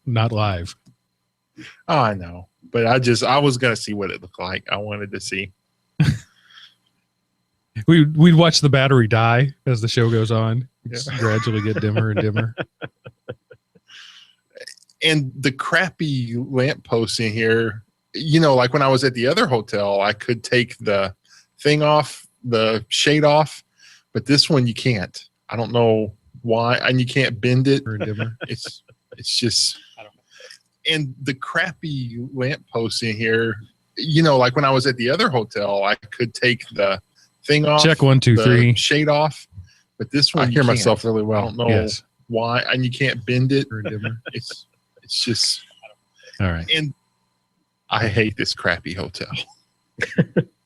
not live. Oh, I know. But I was going to see what it looked like. I wanted to see. We'd watch the battery die as the show goes on. It's gradually get dimmer and dimmer. And the crappy lampposts in here, like when I was at the other hotel, I could take the thing off, the shade off, but this one you can't. I don't know why, and you can't bend it. It's just, and the crappy lampposts in here, like when I was at the other hotel, I could take the thing off. Check 1, 2, 3. Shade off, but this one I hear myself really well. I don't know why, and you can't bend it. It's just all right. And I hate this crappy hotel.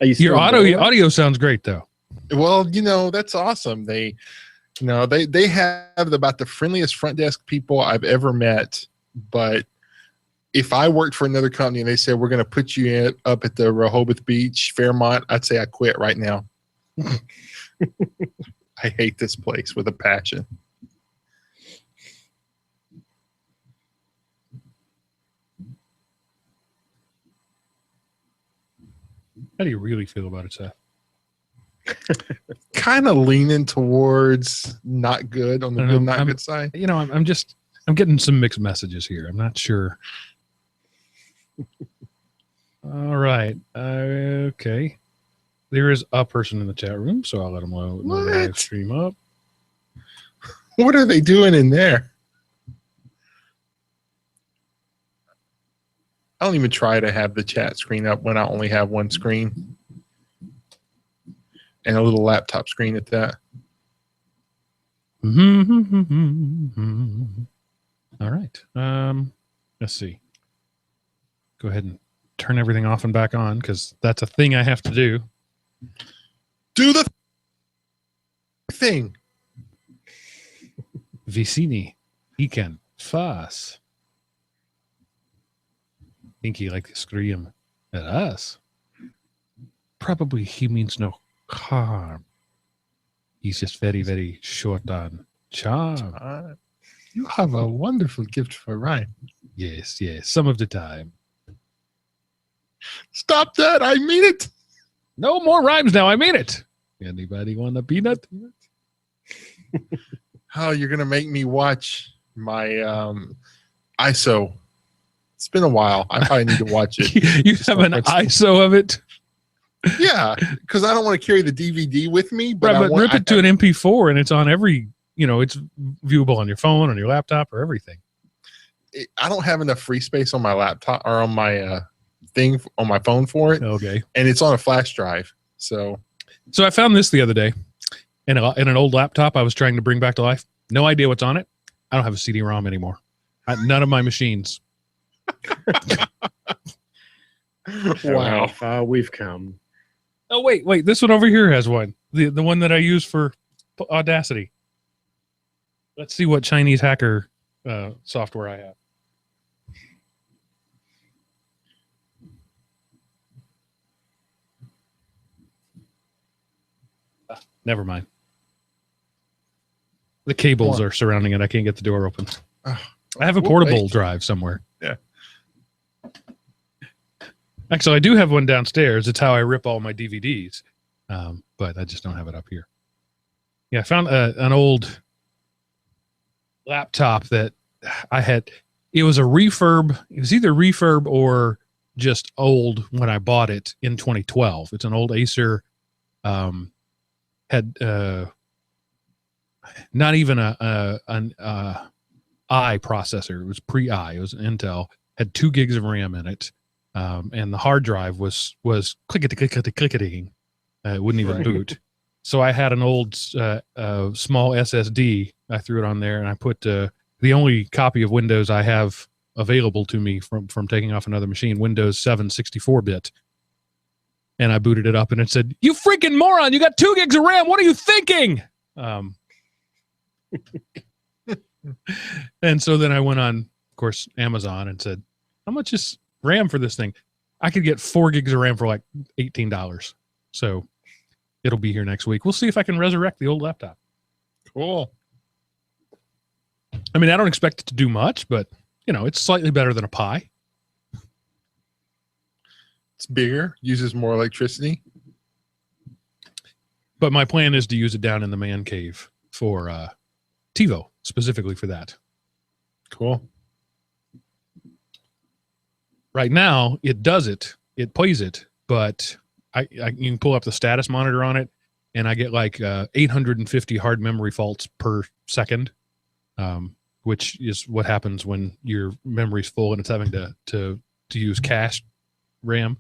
Your audio sounds great though. Well, that's awesome. They have about the friendliest front desk people I've ever met. But if I worked for another company and they said, we're going to put you up at the Rehoboth Beach, Fairmont, I'd say I quit right now. I hate this place with a passion. How do you really feel about it, Seth? Kind of leaning towards not good on the good side. I'm getting some mixed messages here. I'm not sure. All right. Okay. There is a person in the chat room, so I'll let them know the live stream up. What are they doing in there? I don't even try to have the chat screen up when I only have one screen. And a little laptop screen at that. All right. Let's see. Go ahead and turn everything off and back on because that's a thing I have to do. Do the thing. Vicini. He can fuss. Think he like to scream at us. Probably he means no harm. He's just very, very short on charm. You have a wonderful gift for rhyme. Yes, some of the time. Stop that. I mean it. No more rhymes now. I mean it. Anybody want a peanut? Oh, you're going to make me watch my ISO. It's been a while. I probably need to watch it. You have an ISO of it? Yeah, because I don't want to carry the DVD with me. But rip it to an MP4 and it's on every, it's viewable on your phone, on your laptop, or everything. I don't have enough free space on my laptop or on my thing on my phone for it. Okay. And it's on a flash drive. So I found this the other day in an old laptop I was trying to bring back to life. No idea what's on it. I don't have a CD-ROM anymore. None of my machines. Wow. We've come. Oh, wait. This one over here has one. The one that I use for Audacity. Let's see what Chinese hacker software I have. Never mind. The cables are surrounding it. I can't get the door open. I have a portable drive somewhere. Yeah. Actually, I do have one downstairs. It's how I rip all my DVDs. But I just don't have it up here. Yeah, I found an old laptop that I had. It was a refurb. It was either refurb or just old when I bought it in 2012. It's an old Acer. Had not even an I processor. It was pre-I. It was an Intel. Had 2 gigs of RAM in it, and the hard drive was clickety. It wouldn't even boot. So I had an old small SSD. I threw it on there, and I put the only copy of Windows I have available to me from taking off another machine, Windows 7 64-bit. And I booted it up, and it said, "You freaking moron! You got 2 gigs of RAM. What are you thinking?" And so then I went on, of course, Amazon and said, "How much is RAM for this thing?" I could get 4 gigs of RAM for like $18. So it'll be here next week. We'll see if I can resurrect the old laptop. Cool. I mean, I don't expect it to do much, but it's slightly better than a Pi. It's bigger, uses more electricity. But my plan is to use it down in the man cave for TiVo, specifically for that. Cool. Right now, it does it. It plays it, but you can pull up the status monitor on it, and I get like 850 hard memory faults per second, which is what happens when your memory's full and it's having to use cache RAM.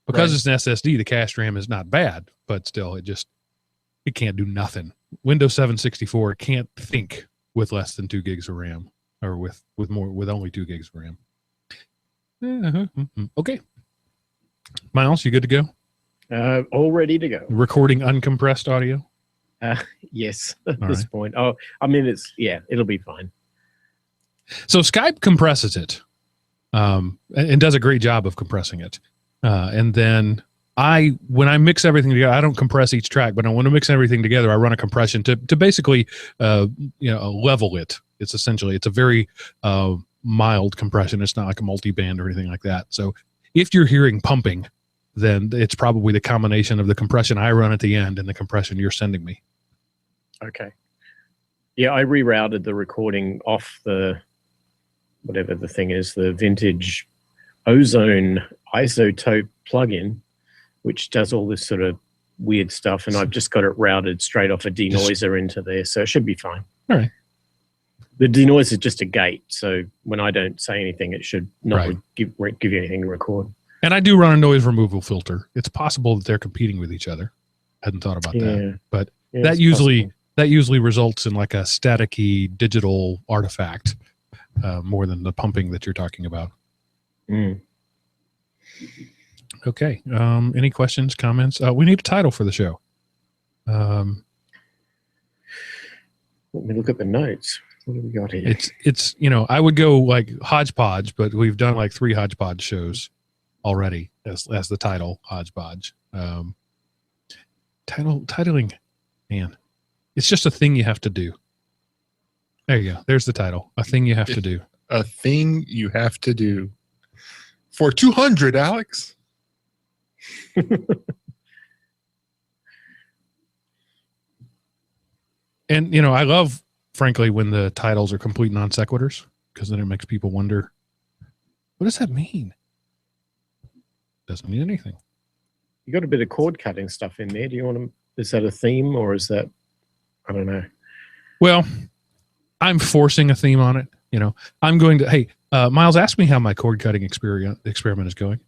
Because it's an SSD, the cache RAM is not bad, but still, it can't do nothing. Windows 7 64 can't think with less than 2 gigs of RAM, or with only 2 gigs of RAM. Okay. Miles, you good to go? All ready to go. Recording uncompressed audio? Yes, at this point. Oh, I mean, it'll be fine. So Skype compresses it, and does a great job of compressing it. And then when I mix everything together, I don't compress each track, but I want to mix everything together. I run a compression to basically, level it. It's a very mild compression. It's not like a multi-band or anything like that. So if you're hearing pumping, then it's probably the combination of the compression I run at the end and the compression you're sending me. Okay. Yeah, I rerouted the recording off whatever the thing is, the vintage Ozone isotope plugin, which does all this sort of weird stuff, and I've just got it routed straight off a denoiser into there, so it should be fine. All right. The denoiser is just a gate, so when I don't say anything, it should not give you anything to record. And I do run a noise removal filter. It's possible that they're competing with each other. Hadn't thought about that, but that usually results in like a staticky digital artifact more than the pumping that you're talking about. Okay. Any questions, comments? We need a title for the show. Let me look at the notes. What do we got here? It's I would go like hodgepodge, but we've done like 3 hodgepodge shows already as the title, hodgepodge. Titling, man, it's just a thing you have to do. There you go. There's the title. A thing you have to do. A thing you have to do. For 200, Alex. And I love, frankly, when the titles are complete non sequiturs, because then it makes people wonder, what does that mean? Doesn't mean anything. You got a bit of cord cutting stuff in there. Do you want to? Is that a theme, or is that? I don't know. Well, I'm forcing a theme on it. I'm going to. Hey, Miles, ask me how my cord cutting experiment is going.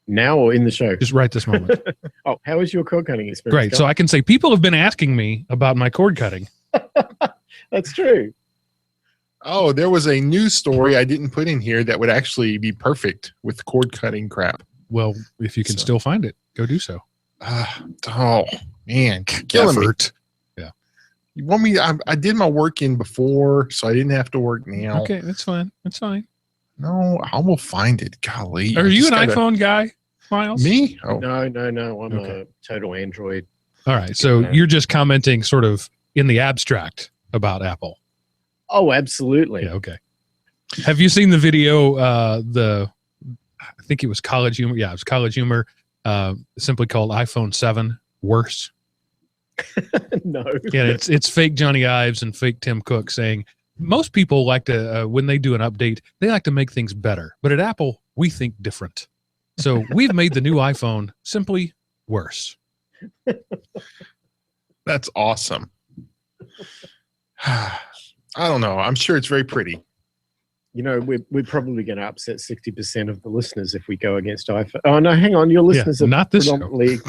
Now or in the show? Just right this moment. Oh, how is your cord cutting experience? Great. So I can say people have been asking me about my cord cutting. That's true. Oh, there was a news story I didn't put in here that would actually be perfect with cord cutting crap. Well, if you can still find it, go do so. Oh man, killing me. Yeah. You want me? I did my work in before, so I didn't have to work now. Okay, that's fine. That's fine. No, I will find it. Golly. Are you an iPhone guy, Miles? Me? Oh. No. I'm a total Android. All right. So you're just commenting sort of in the abstract about Apple. Oh, absolutely. Yeah. Okay. Have you seen the video? I think it was College Humor. Yeah, it was College Humor. Simply called iPhone 7 Worse. No. Yeah, it's fake Johnny Ives and fake Tim Cook saying most people like to when they do an update, they like to make things better. But at Apple, we think different. So we've made the new iPhone simply worse. That's awesome. I don't know. I'm sure it's very pretty. We're probably going to upset 60% of the listeners if we go against iPhone. Oh, no, hang on. Your listeners are not this predominantly...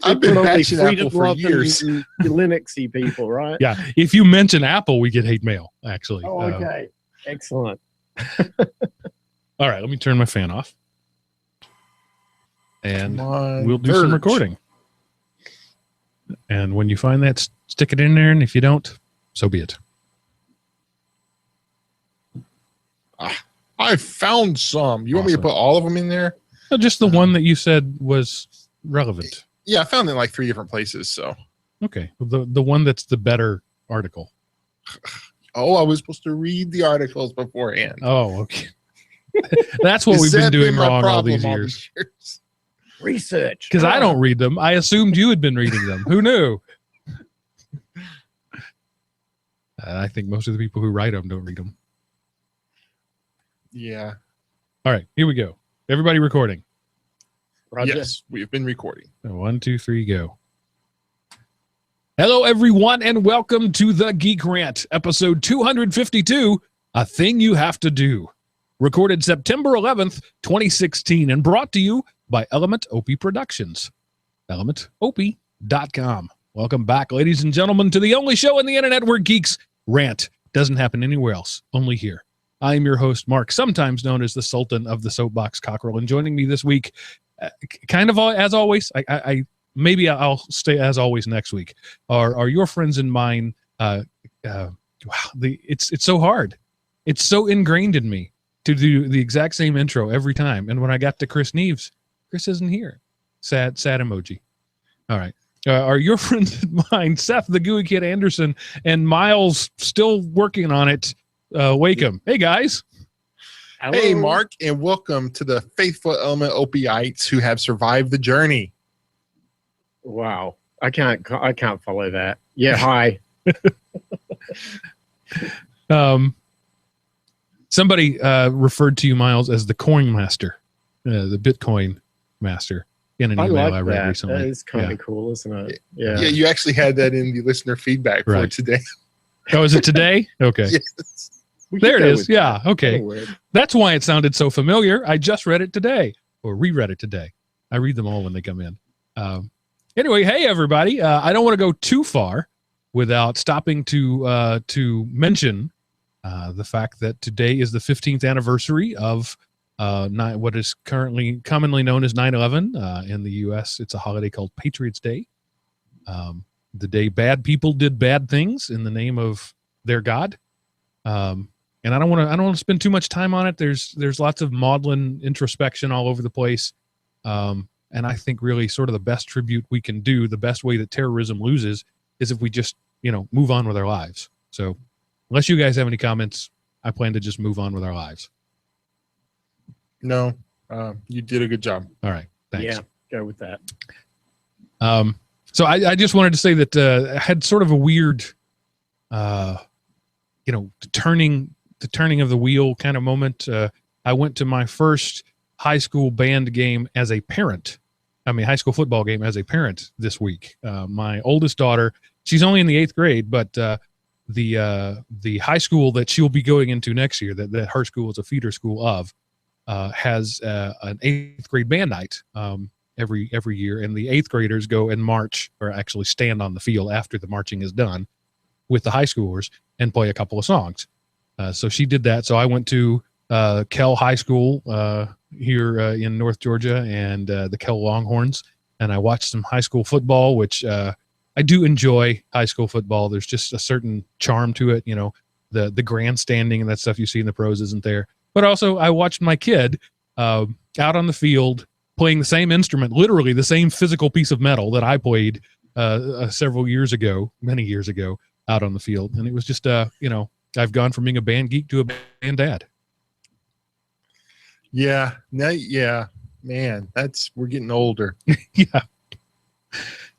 I've been bashing Apple for years. Linuxy people, right? Yeah. If you mention Apple, we get hate mail, actually. Oh, okay. Excellent. All right. Let me turn my fan off. And we'll do some recording. And when you find that, stick it in there. And if you don't, so be it. I found some. You want me to put all of them in there? No, just the one that you said was relevant. Yeah, I found it in like 3 different places. So okay, the one that's the better article. Oh, I was supposed to read the articles beforehand. Oh, okay. That's what we've been doing wrong all these years. Research. Because I don't read them. I assumed you had been reading them. Who knew? I think most of the people who write them don't read them. Yeah. All right, here we go. Everybody recording. Roger. Yes, we've been recording. 1, 2, 3, go. Hello, everyone, and welcome to the GeekRant, episode 252, A Thing You Have to Do. Recorded September 11th, 2016, and brought to you by Element OP Productions. ElementOP.com. Welcome back, ladies and gentlemen, to the only show on the internet where geeks rant. Doesn't happen anywhere else, only here. I am your host, Mark, sometimes known as the Sultan of the Soapbox Cockerel, and joining me this week, kind of as always, maybe I'll stay as always next week, are your friends and mine. Wow, it's so hard. It's so ingrained in me to do the exact same intro every time. And when I got to Chris Neves, Chris isn't here. Sad emoji. All right. Are your friends and mine, Seth the Gooey Kid Anderson and Miles, still working on it? Wakeham. Hey, guys. Hello. Hey, Mark, and welcome to the faithful Element Opiites who have survived the journey. Wow. I can't follow that. Yeah, hi. Somebody referred to you, Miles, as the coin master, the Bitcoin master, in an email I read recently. That is kind of cool, isn't it? Yeah, you actually had that in the listener feedback for today. Oh, is it today? Okay. Yes. There it is. Yeah, okay. That's why it sounded so familiar. I just read it today, or reread it today. I read them all when they come in. Anyway, hey, everybody. I don't want to go too far without stopping to mention the fact that today is the 15th anniversary of what is currently commonly known as 9/11. In the U.S., it's a holiday called Patriots Day, the day bad people did bad things in the name of their God. And I don't want to spend too much time on it. There's lots of maudlin introspection all over the place. And I think really sort of the best tribute we can do, the best way that terrorism loses, is if we just, move on with our lives. So unless you guys have any comments, I plan to just move on with our lives. No, you did a good job. All right. Thanks. Yeah, go with that. So I just wanted to say that I had sort of a weird, the turning of the wheel kind of moment. I went to my first high school band game as a parent. High school football game as a parent this week. My oldest daughter, she's only in the 8th grade, but the high school that she'll be going into next year, that her school is a feeder school of, has an 8th grade band night every year, and the 8th graders go and march, or actually stand on the field after the marching is done with the high schoolers and play a couple of songs. So she did that. So I went to Kell High School here in North Georgia and the Kell Longhorns, and I watched some high school football, which I do enjoy high school football. There's just a certain charm to it. The grandstanding and that stuff you see in the pros isn't there. But also I watched my kid out on the field playing the same instrument, literally the same physical piece of metal that I played many years ago out on the field. And it was just, I've gone from being a band geek to a band dad. Yeah. Man, we're getting older. Yeah.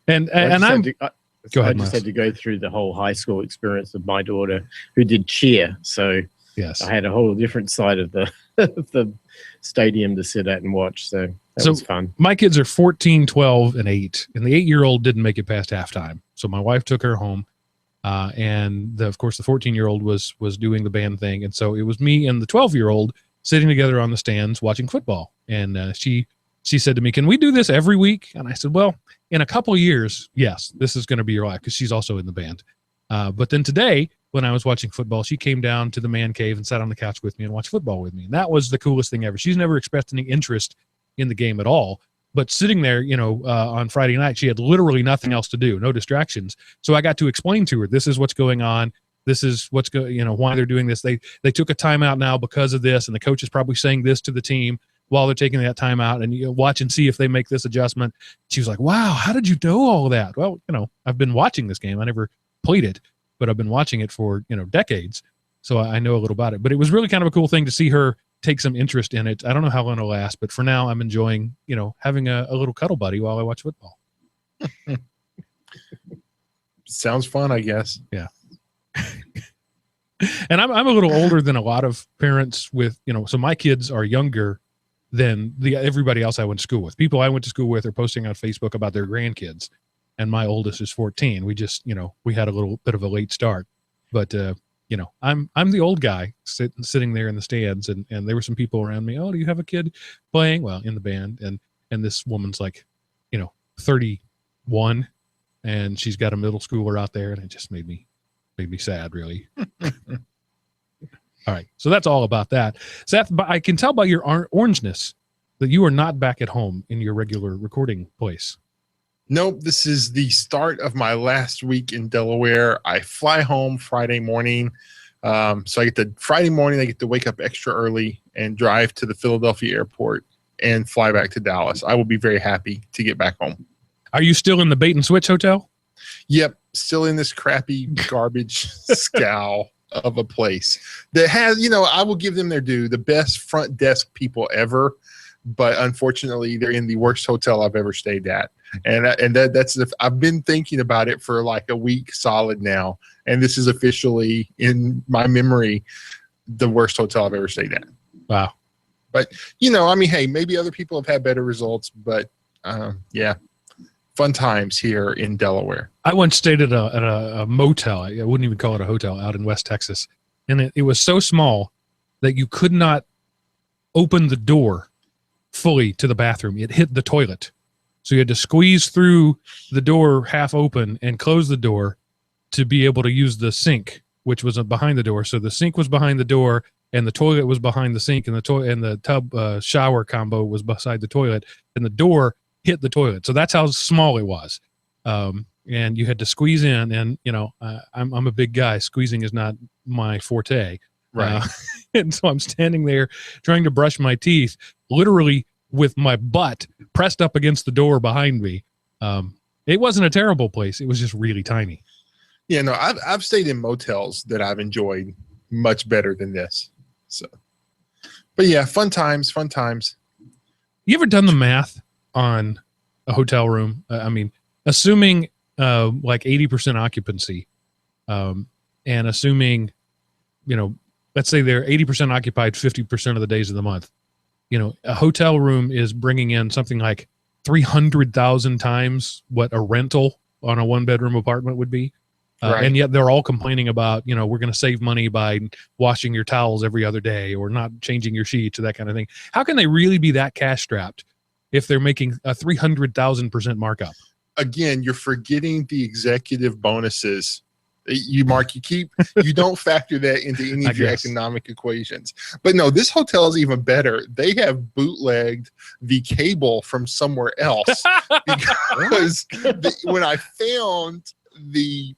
And I'm go ahead. I just had to go through the whole high school experience of my daughter who did cheer. So yes, I had a whole different side of the stadium to sit at and watch. So that was fun. My kids are 14, 12, and 8, and the 8-year-old didn't make it past halftime. So my wife took her home. And of course the 14-year-old was doing the band thing. And so it was me and the 12-year-old sitting together on the stands watching football. And she said to me, "Can we do this every week?" And I said, "Well, in a couple of years, yes, this is going to be your life," because she's also in the band. But then today, when I was watching football, she came down to the man cave and sat on the couch with me and watched football with me. And that was the coolest thing ever. She's never expressed any interest in the game at all. But sitting there, on Friday night, she had literally nothing else to do, no distractions. So I got to explain to her, this is what's going on. This is what's why they're doing this. They took a timeout now because of this, and the coach is probably saying this to the team while they're taking that timeout, and watch and see if they make this adjustment. She was like, "Wow, how did you know all that?" Well, I've been watching this game. I never played it. but I've been watching it for, decades. So I know a little about it. But it was really kind of a cool thing to see her take some interest in it. I don't know how long it'll last, but for now I'm enjoying, having a little cuddle buddy while I watch football. Sounds fun, I guess. Yeah. And I'm a little older than a lot of parents with, so my kids are younger than everybody else I went to school with. People I went to school with are posting on Facebook about their grandkids, and my oldest is 14. We just, we had a little bit of a late start, but I'm the old guy sitting there in the stands, and there were some people around me. Oh, do you have a kid playing? Well, in the band, and this woman's like, 31, and she's got a middle schooler out there, and it just made me sad, really. All right, so that's all about that. Seth, but I can tell by your orangeness that you are not back at home in your regular recording place. Nope, this is the start of my last week in Delaware. I fly home Friday morning. So I get to wake up extra early and drive to the Philadelphia airport and fly back to Dallas. I will be very happy to get back home. Are you still in the Bait and Switch Hotel? Yep, still in this crappy garbage scow of a place that has, I will give them their due, the best front desk people ever, but unfortunately they're in the worst hotel I've ever stayed at. And that's I've been thinking about it for like a week solid now, and this is officially in my memory the worst hotel I've ever stayed at. Wow. But hey, maybe other people have had better results, but yeah, fun times here in Delaware. I once stayed at a motel. I wouldn't even call it a hotel, out in West Texas, and it was so small that you could not open the door fully to the bathroom. It hit the toilet. So you had to squeeze through the door half open and close the door to be able to use the sink, which was behind the door. So the sink was behind the door, and the toilet was behind the sink, and the tub shower combo was beside the toilet, and the door hit the toilet. So that's how small it was. And you had to squeeze in, and I'm a big guy. Squeezing is not my forte. Right. And so I'm standing there trying to brush my teeth, literally with my butt pressed up against the door behind me. It wasn't a terrible place. It was just really tiny. Yeah, no, I've stayed in motels that I've enjoyed much better than this. So, but yeah, fun times. You ever done the math on a hotel room? Assuming like 80% occupancy, and assuming, let's say they're 80% occupied 50% of the days of the month. A hotel room is bringing in something like 300,000 times what a rental on a one-bedroom apartment would be. Right. And yet they're all complaining about, we're going to save money by washing your towels every other day or not changing your sheets or that kind of thing. How can they really be that cash strapped if they're making a 300,000% markup? Again, you're forgetting the executive bonuses. You don't factor that into any of your economic equations. But no, this hotel is even better. They have bootlegged the cable from somewhere else because when I found the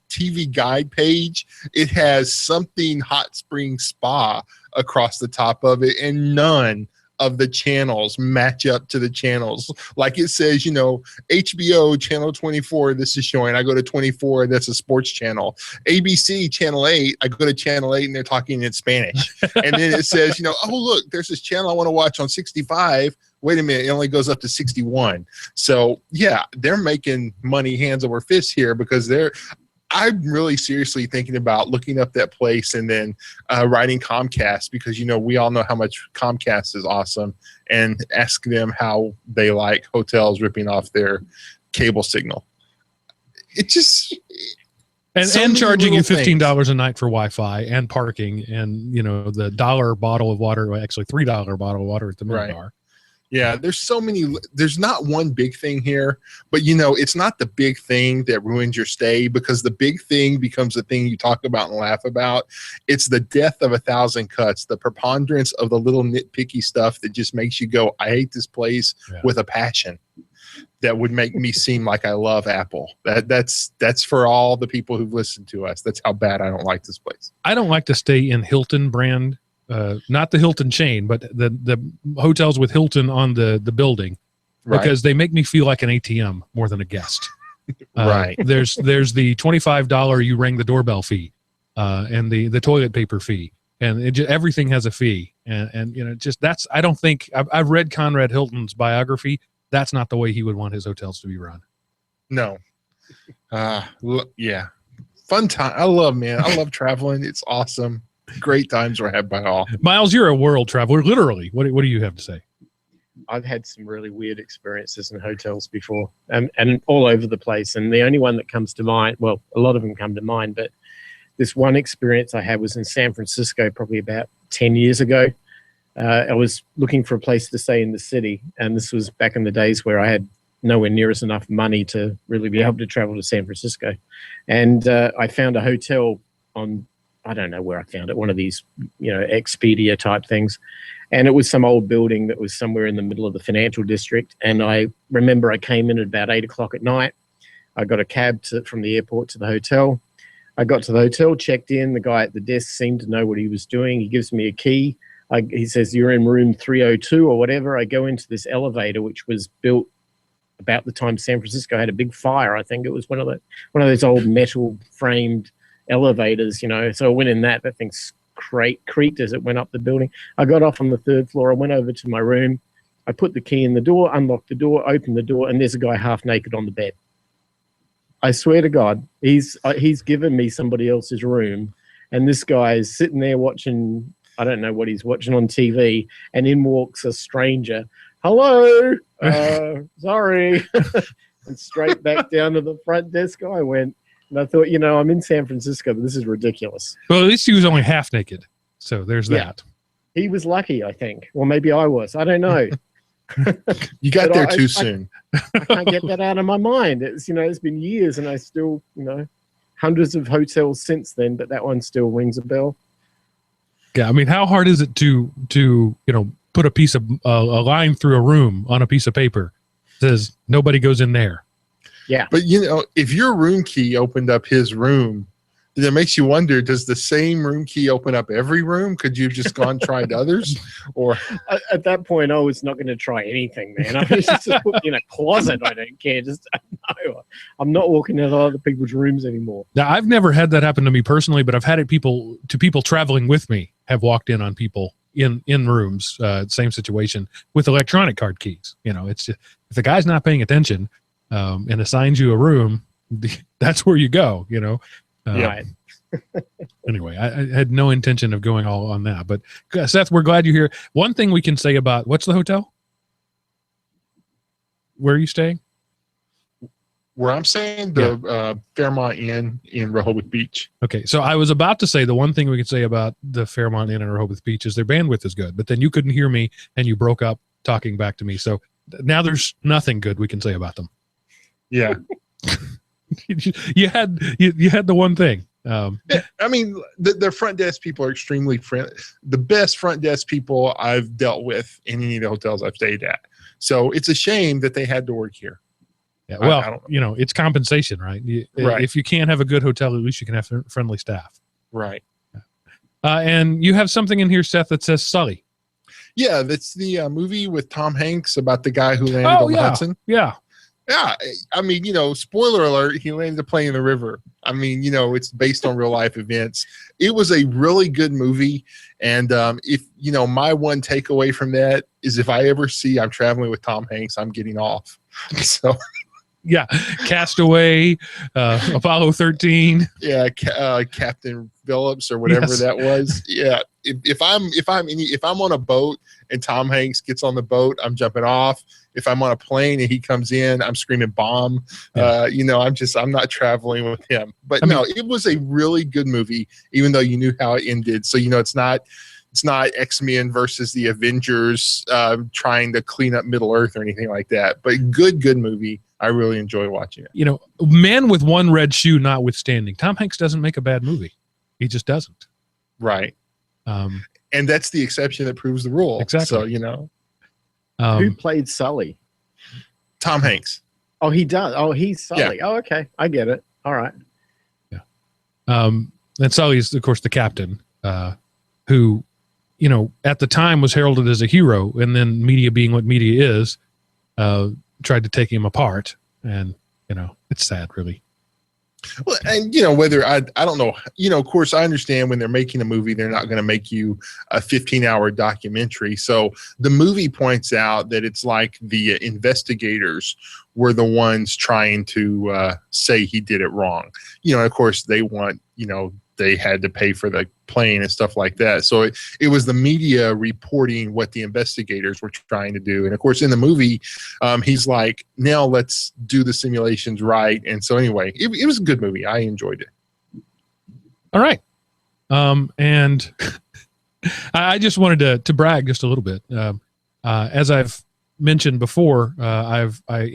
TV guide page, it has something hot spring spa across the top of it, and none of the channels match up to the channels. Like it says, HBO channel 24, this is showing. I go to 24, that's a sports channel. ABC channel 8, I go to channel 8 and they're talking in Spanish. And then it says, oh, look, there's this channel I want to watch on 65. Wait a minute, it only goes up to 61. So yeah, they're making money hands over fists here because I'm really seriously thinking about looking up that place and then writing Comcast because, we all know how much Comcast is awesome, and ask them how they like hotels ripping off their cable signal. It just... And charging you $15 a night for Wi-Fi and parking and, the $1 bottle of water, actually $3 bottle of water at the mini bar. Yeah, there's not one big thing here, but it's not the big thing that ruins your stay, because the big thing becomes the thing you talk about and laugh about. It's the death of 1,000 cuts, the preponderance of the little nitpicky stuff that just makes you go, I hate this place with a passion. That would make me seem like I love Apple. That's for all the people who've listened to us. That's how bad I don't like this place. I don't like to stay in Hilton brand. Not the Hilton chain, but the hotels with Hilton on the building, because they make me feel like an ATM more than a guest. Right. There's the $25 you rang the doorbell fee, and the toilet paper fee, and everything has a fee, and just that's I don't think I've read Conrad Hilton's biography. That's not the way he would want his hotels to be run. No. Yeah. Fun time. I love traveling. It's awesome. Great times were had by all. Miles, you're a world traveler, literally. What do you have to say? I've had some really weird experiences in hotels before, and all over the place. And the only one that comes to mind, well, a lot of them come to mind, but this one experience I had was in San Francisco, probably about 10 years ago. I was looking for a place to stay in the city, and this was back in the days where I had nowhere near as enough money to really be able to travel to San Francisco. And I found a hotel on, I don't know where I found it, one of these, Expedia type things. And it was some old building that was somewhere in the middle of the financial district. And I remember I came in at about 8 o'clock at night. I got a cab from the airport to the hotel. I got to the hotel, checked in. The guy at the desk seemed to know what he was doing. He gives me a key. He says, "You're in room 302 or whatever." I go into this elevator, which was built about the time San Francisco had a big fire. I think it was one of those old metal framed elevators, So I went in that thing creaked as it went up the building. I got off on the 3rd floor. I went over to my room. I put the key in the door, unlocked the door, opened the door, and there's a guy half naked on the bed. I swear to God, he's given me somebody else's room, and this guy is sitting there watching, I don't know what he's watching on TV, and in walks a stranger. "Hello, sorry." And straight back down to the front desk I went. And I thought, I'm in San Francisco, but this is ridiculous. Well, at least he was only half naked. So there's that. He was lucky, I think. Or maybe I was. I don't know. You got there too soon. I can't get that out of my mind. It's been years, and I still, hundreds of hotels since then, but that one still rings a bell. Yeah, I mean, how hard is it to put a piece of a line through a room on a piece of paper that says nobody goes in there? Yeah. But, if your room key opened up his room, then it makes you wonder, does the same room key open up every room? Could you have just gone tried others? Or at that point, I was not going to try anything, man. I was just put me in a closet. I don't care. No, I'm not walking into other people's rooms anymore. Now, I've never had that happen to me personally, but I've had it people traveling with me have walked in on people in rooms, same situation with electronic card keys. It's just, if the guy's not paying attention, and assigns you a room, that's where you go, Right. Anyway, I had no intention of going all on that, but Seth, we're glad you're here. One thing we can say about, what's the hotel? Where are you staying? where I'm staying, the Fairmont Inn in Rehoboth Beach. Okay, so I was about to say the one thing we could say about the Fairmont Inn in Rehoboth Beach is their bandwidth is good, but then you couldn't hear me and you broke up talking back to me. So now there's nothing good we can say about them. Yeah. you had the one thing. I mean, the front desk people are extremely friendly. The best front desk people I've dealt with in any of the hotels I've stayed at. So it's a shame that they had to work here. Yeah, well, it's compensation, right? Right. If you can't have a good hotel, at least you can have friendly staff. Right. And you have something in here, Seth, that says Sully. Yeah, that's the movie with Tom Hanks about the guy who landed on the Hudson. Yeah. Yeah, I mean, spoiler alert, he landed a plane in the river. I mean, it's based on real life events. It was a really good movie. And if, my one takeaway from that is if I ever see I'm traveling with Tom Hanks, I'm getting off. So, yeah, Castaway, Apollo 13. Yeah, Captain Phillips or whatever that was. Yeah, if I'm on a boat and Tom Hanks gets on the boat, I'm jumping off. If I'm on a plane and he comes in, I'm screaming bomb. Yeah. I'm not traveling with him. But it was a really good movie, even though you knew how it ended. So it's not X-Men versus the Avengers trying to clean up Middle Earth or anything like that. But good movie. I really enjoy watching it. Man with One Red Shoe notwithstanding, Tom Hanks doesn't make a bad movie. He just doesn't. Right. And that's the exception that proves the rule. Exactly. So, who played Sully? Tom Hanks. Oh, he does. Oh, he's Sully. Yeah. Oh, okay. I get it. All right. Yeah. And Sully is, of course, the captain who, at the time was heralded as a hero, and then media being what media is, tried to take him apart. And, It's sad, really. Well, and whether I don't know, of course I understand when they're making a movie, they're not going to make you a 15-hour documentary. So the movie points out that it's like the investigators were the ones trying to say he did it wrong. Of course they want, they had to pay for the plane and stuff like that. So it was the media reporting what the investigators were trying to do. And of course, in the movie, he's like, now let's do the simulations right. And so anyway, it was a good movie. I enjoyed it. All right. And I just wanted to brag just a little bit. As I've mentioned before, I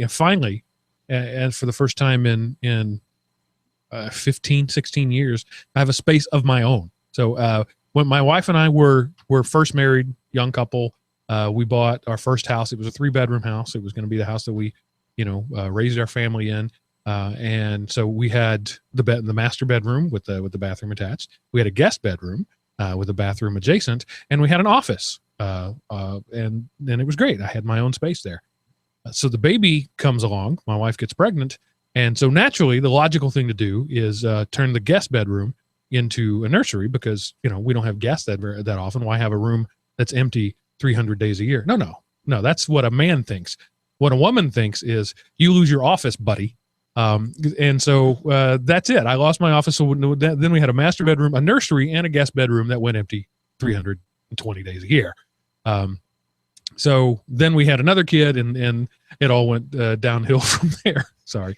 finally, and for the first time in 15, 16 years, I have a space of my own. So when my wife and I were first married, young couple, we bought our first house. It was a 3-bedroom house. It was going to be the house that we, raised our family in. And so we had the master bedroom with the bathroom attached. We had a guest bedroom with a bathroom adjacent, and we had an office. And it was great. I had my own space there. So the baby comes along. My wife gets pregnant. And so naturally, the logical thing to do is turn the guest bedroom into a nursery because, we don't have guests that often. Why have a room that's empty 300 days a year? No, that's what a man thinks. What a woman thinks is you lose your office, buddy. And so that's it. I lost my office. So then we had a master bedroom, a nursery, and a guest bedroom that went empty 320 days a year. So then we had another kid and it all went downhill from there. Sorry.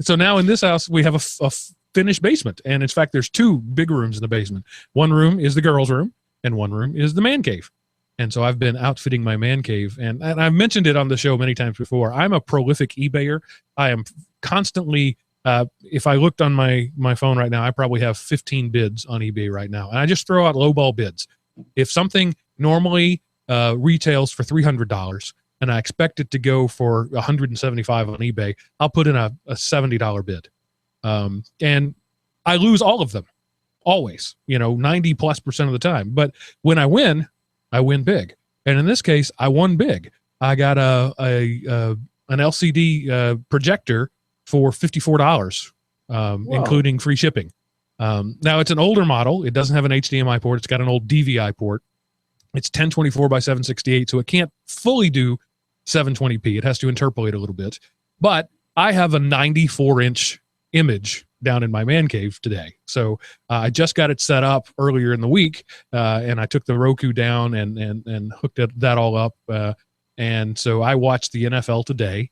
So now in this house, we have a finished basement. And in fact, there's 2 big rooms in the basement. One room is the girls' room and one room is the man cave. And so I've been outfitting my man cave. And I've mentioned it on the show many times before. I'm a prolific eBayer. I am constantly, if I looked on my phone right now, I probably have 15 bids on eBay right now. And I just throw out lowball bids. If something normally retails for $300 and I expect it to go for $175 on eBay, I'll put in a $70 bid. And I lose all of them, always, 90+% of the time. But when I win big. And in this case, I won big. I got an LCD projector for $54, including free shipping. Now it's an older model. It doesn't have an HDMI port. It's got an old DVI port. It's 1024 by 768, so it can't fully do 720p. It has to interpolate a little bit. But I have a 94-inch image down in my man cave today. So I just got it set up earlier in the week, and I took the Roku down and hooked that all up. And so I watched the NFL today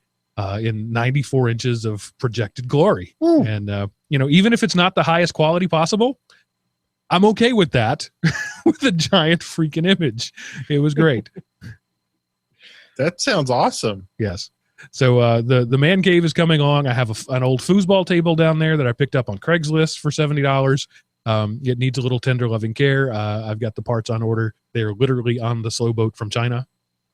in 94 inches of projected glory. Ooh. And, even if it's not the highest quality possible, I'm okay with that with a giant freaking image. It was great. That sounds awesome. Yes. So the man cave is coming along. I have an old foosball table down there that I picked up on Craigslist for $70. It needs a little tender loving care. I've got the parts on order. They're literally on the slow boat from China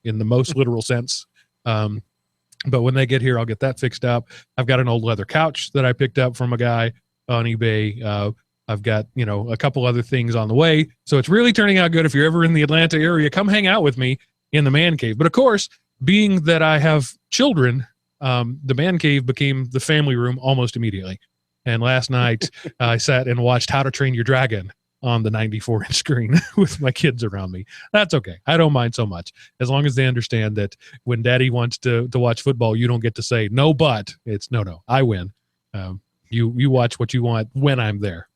in the most literal sense. But when they get here, I'll get that fixed up. I've got an old leather couch that I picked up from a guy on eBay. I've got, a couple other things on the way. So it's really turning out good. If you're ever in the Atlanta area, come hang out with me in the man cave. But of course, being that I have children, the man cave became the family room almost immediately. And last night I sat and watched How to Train Your Dragon on the 94-inch screen with my kids around me. That's okay. I don't mind so much. As long as they understand that when daddy wants to watch football, you don't get to say, no, but it's no, I win. You watch what you want when I'm there.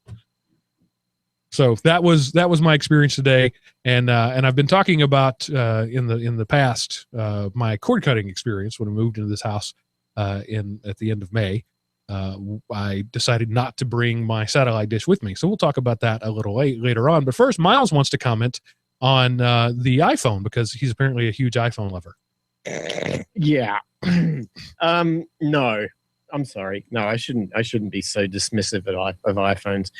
So that was my experience today, and I've been talking about in the past my cord cutting experience when I moved into this house at the end of May. I decided not to bring my satellite dish with me, so we'll talk about that a little later on. But first, Miles wants to comment on the iPhone because he's apparently a huge iPhone lover. Yeah. No. I'm sorry. No, I shouldn't be so dismissive of iPhones.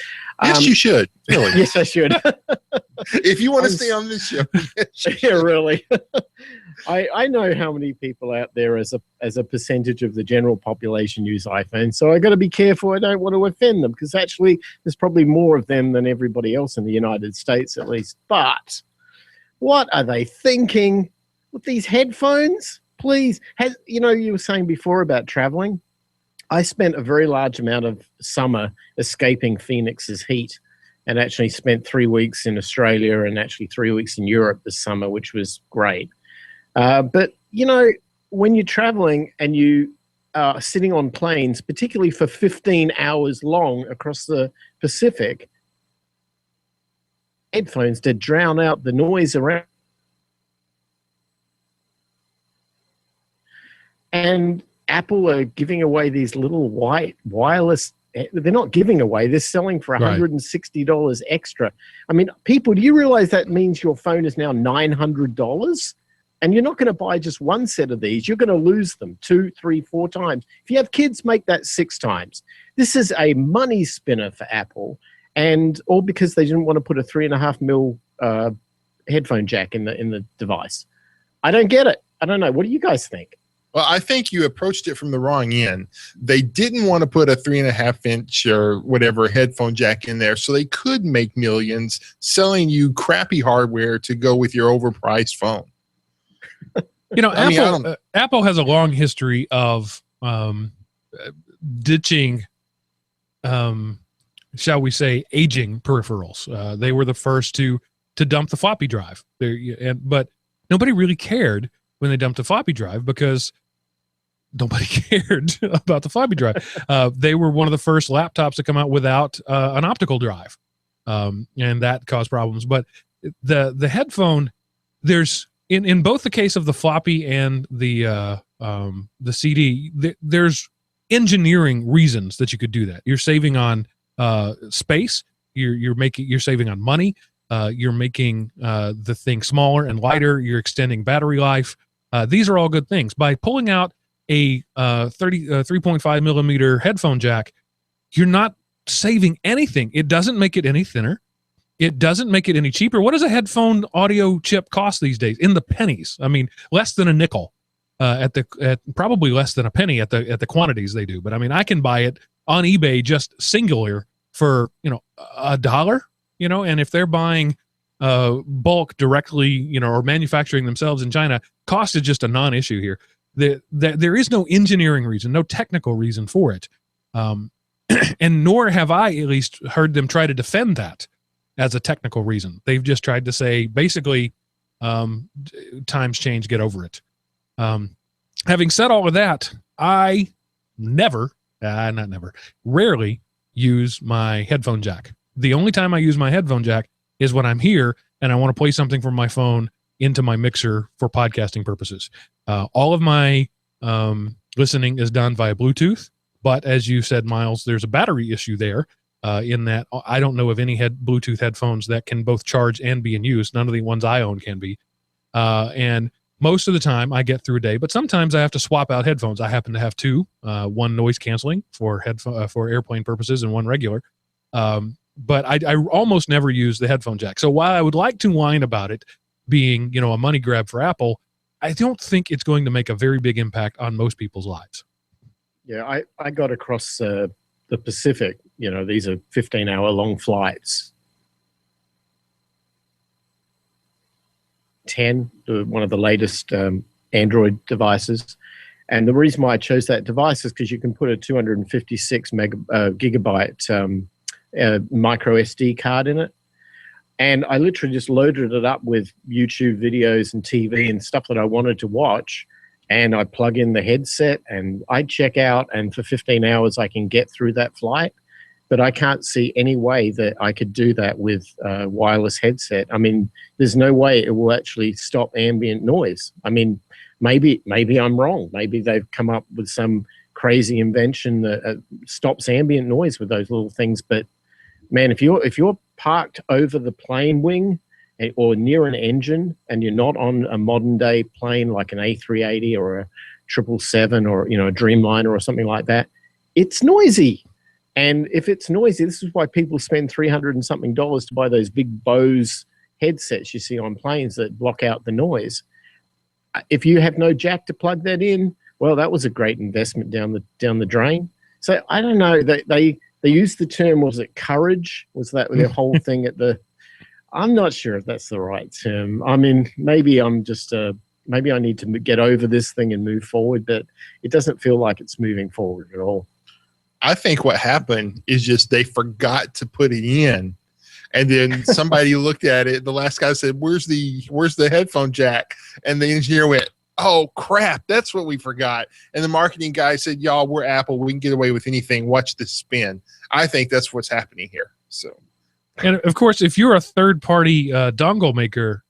Yes, you should. Really. Yes, I should. If you want to stay on this show. Yeah, really. I know how many people out there as a percentage of the general population use iPhones, so I got to be careful. I don't want to offend them because actually there's probably more of them than everybody else in the United States, at least. But what are they thinking with these headphones? Please, you were saying before about traveling. I spent a very large amount of summer escaping Phoenix's heat, and actually spent 3 weeks in Australia and actually 3 weeks in Europe this summer, which was great. But, you know, when you're traveling and you are sitting on planes, particularly for 15 hours long across the Pacific, headphones to drown out the noise around. And Apple are giving away these little white wireless. They're not giving away. They're selling for $160 extra. I mean, people, do you realize that means your phone is now $900? And you're not going to buy just one set of these. You're going to lose them 2, 3, 4 times. If you have kids, make that 6 times. This is a money spinner for Apple, and all because they didn't want to put a 3.5 mil headphone jack in the device. I don't get it. I don't know. What do you guys think? Well, I think you approached it from the wrong end. They didn't want to put a 3.5 inch or whatever headphone jack in there, so they could make millions selling you crappy hardware to go with your overpriced phone. You know, Apple has a long history of ditching, shall we say, aging peripherals. They were the first to dump the floppy drive. But nobody really cared when they dumped the floppy drive because nobody cared about the floppy drive. They were one of the first laptops to come out without an optical drive, and that caused problems. But the headphone, there's in both the case of the floppy and the CD, there's engineering reasons that you could do that. You're saving on space. You're saving on money. You're making the thing smaller and lighter. You're extending battery life. These are all good things. By pulling out a 3.5 millimeter headphone jack, you're not saving anything. It doesn't make it any thinner. It doesn't make it any cheaper. What does a headphone audio chip cost these days? In the pennies. I mean, less than a nickel. At probably less than a penny at the quantities they do. But I mean, I can buy it on eBay just singular for $1. And if they're buying bulk directly, or manufacturing themselves in China, cost is just a non-issue here. There is no engineering reason, no technical reason for it, and nor have I at least heard them try to defend that as a technical reason. They've just tried to say, basically, times change, get over it. Having said all of that, I rarely use my headphone jack. The only time I use my headphone jack is when I'm here and I want to play something from my phone into my mixer for podcasting purposes. All of my listening is done via Bluetooth, but as you said, Miles, there's a battery issue there. In that I don't know of any Bluetooth headphones that can both charge and be in use. None of the ones I own can be. And most of the time I get through a day, but sometimes I have to swap out headphones. I happen to have 2, one noise canceling for airplane purposes and one regular. But I almost never use the headphone jack. So while I would like to whine about it being, a money grab for Apple, I don't think it's going to make a very big impact on most people's lives. Yeah, I got across the Pacific. These are 15-hour long flights. 10, one of the latest Android devices. And the reason why I chose that device is because you can put a 256 gigabyte micro SD card in it. And I literally just loaded it up with YouTube videos and TV and stuff that I wanted to watch. And I plug in the headset and I check out, and for 15 hours I can get through that flight. But I can't see any way that I could do that with a wireless headset. I mean, there's no way it will actually stop ambient noise. I mean, maybe I'm wrong. Maybe they've come up with some crazy invention that stops ambient noise with those little things. But man, if you're parked over the plane wing or near an engine and you're not on a modern day plane like an A380 or a 777 or a Dreamliner or something like that, it's noisy. And if it's noisy, this is why people spend $300 and something to buy those big Bose headsets you see on planes that block out the noise. If you have no jack to plug that in, well, that was a great investment down the drain. So I don't know. They used the term, was it courage? Was that their whole thing at the? I'm not sure if that's the right term. I mean, maybe I'm just maybe I need to get over this thing and move forward, but it doesn't feel like it's moving forward at all. I think what happened is just they forgot to put it in. And then somebody looked at it. The last guy said, where's the headphone jack? And the engineer went, oh, crap, that's what we forgot. And the marketing guy said, y'all, we're Apple. We can get away with anything. Watch this spin. I think that's what's happening here. So, and of course, if you're a third-party dongle maker,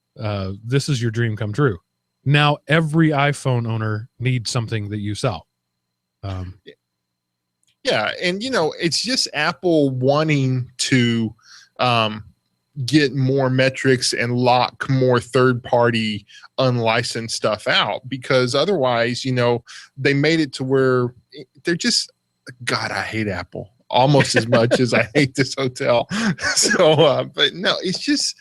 this is your dream come true. Now every iPhone owner needs something that you sell. Yeah, and it's just Apple wanting to get more metrics and lock more third-party unlicensed stuff out, because otherwise, they made it to where they're just, God, I hate Apple almost as much as I hate this hotel. So, but no, it's just,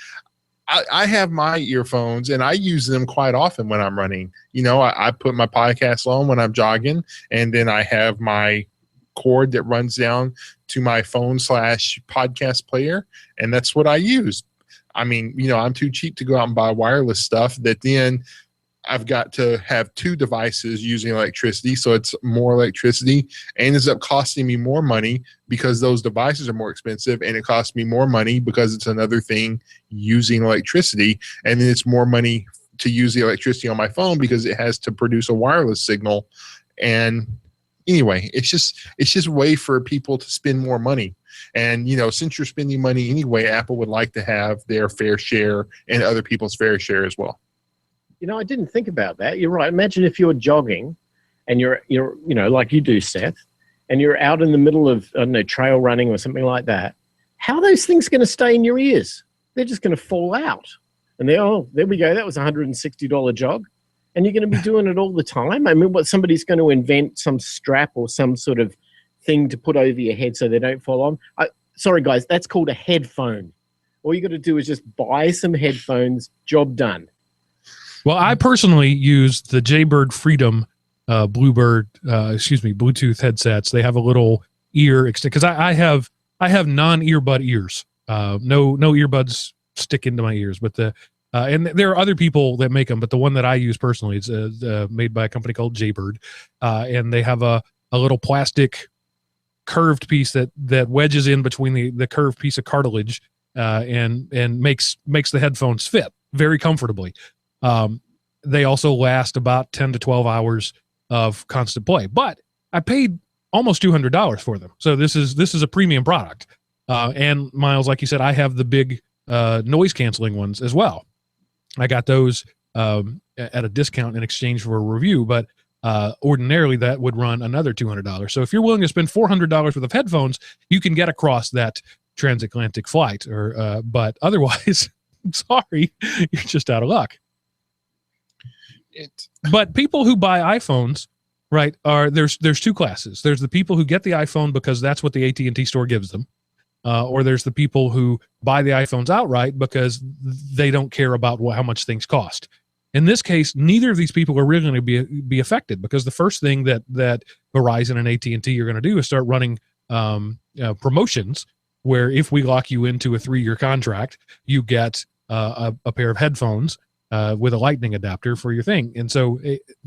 I have my earphones and I use them quite often when I'm running. I put my podcast on when I'm jogging, and then I have my cord that runs down to my phone / podcast player, and that's what I use. I mean, I'm too cheap to go out and buy wireless stuff that then I've got to have two devices using electricity, so it's more electricity and ends up costing me more money because those devices are more expensive, and it costs me more money because it's another thing using electricity, and then it's more money to use the electricity on my phone because it has to produce a wireless signal. And anyway, it's just a way for people to spend more money. And, since you're spending money anyway, Apple would like to have their fair share and other people's fair share as well. I didn't think about that. You're right. Imagine if you're jogging and you're like you do, Seth, and you're out in the middle of, I don't know, trail running or something like that. How are those things going to stay in your ears? They're just going to fall out. And there we go. That was a $160 jog. And you're going to be doing it all the time. I mean, somebody's going to invent some strap or some sort of thing to put over your head so they don't fall on. Sorry, guys, that's called a headphone. All you got to do is just buy some headphones. Job done. Well, I personally use the Jaybird Freedom Bluetooth headsets. They have a little ear because I have non-earbud ears. No earbuds stick into my ears, but and there are other people that make them, but the one that I use personally is made by a company called Jaybird, and they have a little plastic curved piece that wedges in between the curved piece of cartilage and makes the headphones fit very comfortably. They also last about 10 to 12 hours of constant play, but I paid almost $200 for them. So this is a premium product. And Miles, like you said, I have the big noise canceling ones as well. I got those at a discount in exchange for a review, but ordinarily that would run another $200. So if you're willing to spend $400 worth of headphones, you can get across that transatlantic flight. But otherwise, sorry, you're just out of luck. But people who buy iPhones, right, there's two classes. There's the people who get the iPhone because that's what the AT&T store gives them. Or there's the people who buy the iPhones outright because they don't care about how much things cost. In this case, neither of these people are really going to be affected, because the first thing that Verizon and AT&T are going to do is start running promotions where if we lock you into a 3-year contract, you get a pair of headphones with a lightning adapter for your thing. And so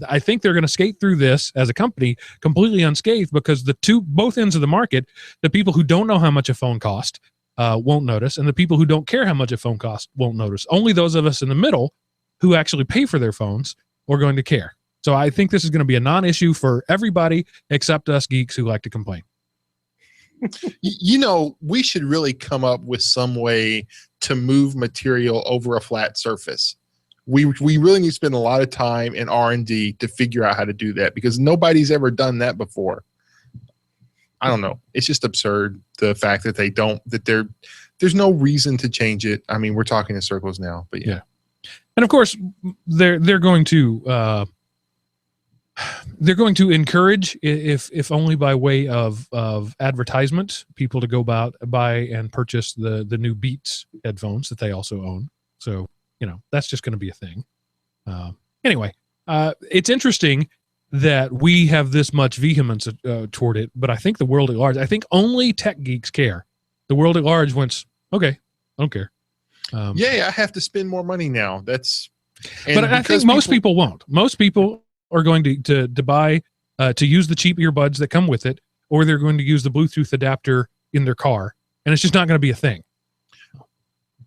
I think they're going to skate through this as a company completely unscathed, because both ends of the market, the people who don't know how much a phone costs won't notice, and the people who don't care how much a phone costs won't notice. Only those of us in the middle who actually pay for their phones are going to care. So I think this is going to be a non-issue for everybody except us geeks who like to complain. We should really come up with some way to move material over a flat surface. We really need to spend a lot of time in R&D to figure out how to do that, because nobody's ever done that before. I don't know. It's just absurd, the fact that there's no reason to change it. I mean, we're talking in circles now, but yeah. And of course, they're going to encourage, if only by way of advertisement, people to go buy and purchase the new Beats headphones that they also own. So that's just going to be a thing. Anyway, it's interesting that we have this much vehemence toward it, but I think the world at large, I think only tech geeks care. The world at large went, okay, I don't care. I have to spend more money now. But I think most people won't. Most people are going to buy to use the cheap earbuds that come with it, or they're going to use the Bluetooth adapter in their car, and it's just not going to be a thing.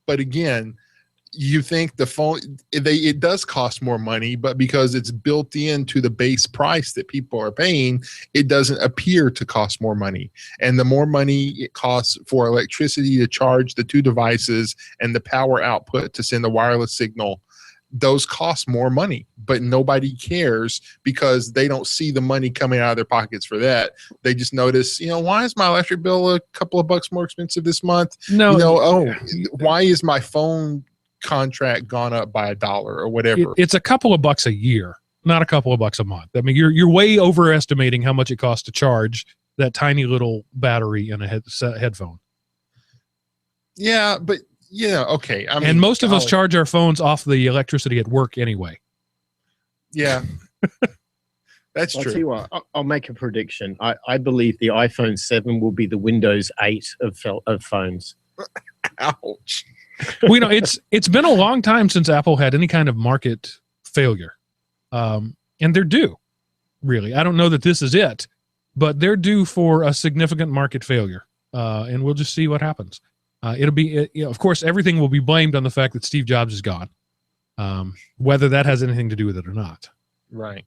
But again, you think the phone, it does cost more money, but because it's built into the base price that people are paying, it doesn't appear to cost more money. And the more money it costs for electricity to charge the two devices and the power output to send the wireless signal, those cost more money, but nobody cares because they don't see the money coming out of their pockets for that. They just notice, why is my electric bill a couple of bucks more expensive this month? No, why is my phone contract gone up by $1 or whatever? It's a couple of bucks a year, not a couple of bucks a month. I mean, you're way overestimating how much it costs to charge that tiny little battery in a headphone. Yeah, but okay. I mean, and most of us charge our phones off the electricity at work anyway. Yeah, that's I'll true. tell you what, I'll make a prediction. I believe the iPhone 7 will be the Windows 8 of phones. Ouch. Well, it's been a long time since Apple had any kind of market failure. And they're due, really. I don't know that this is it, but they're due for a significant market failure. And we'll just see what happens. It'll be, of course, everything will be blamed on the fact that Steve Jobs is gone, whether that has anything to do with it or not. Right.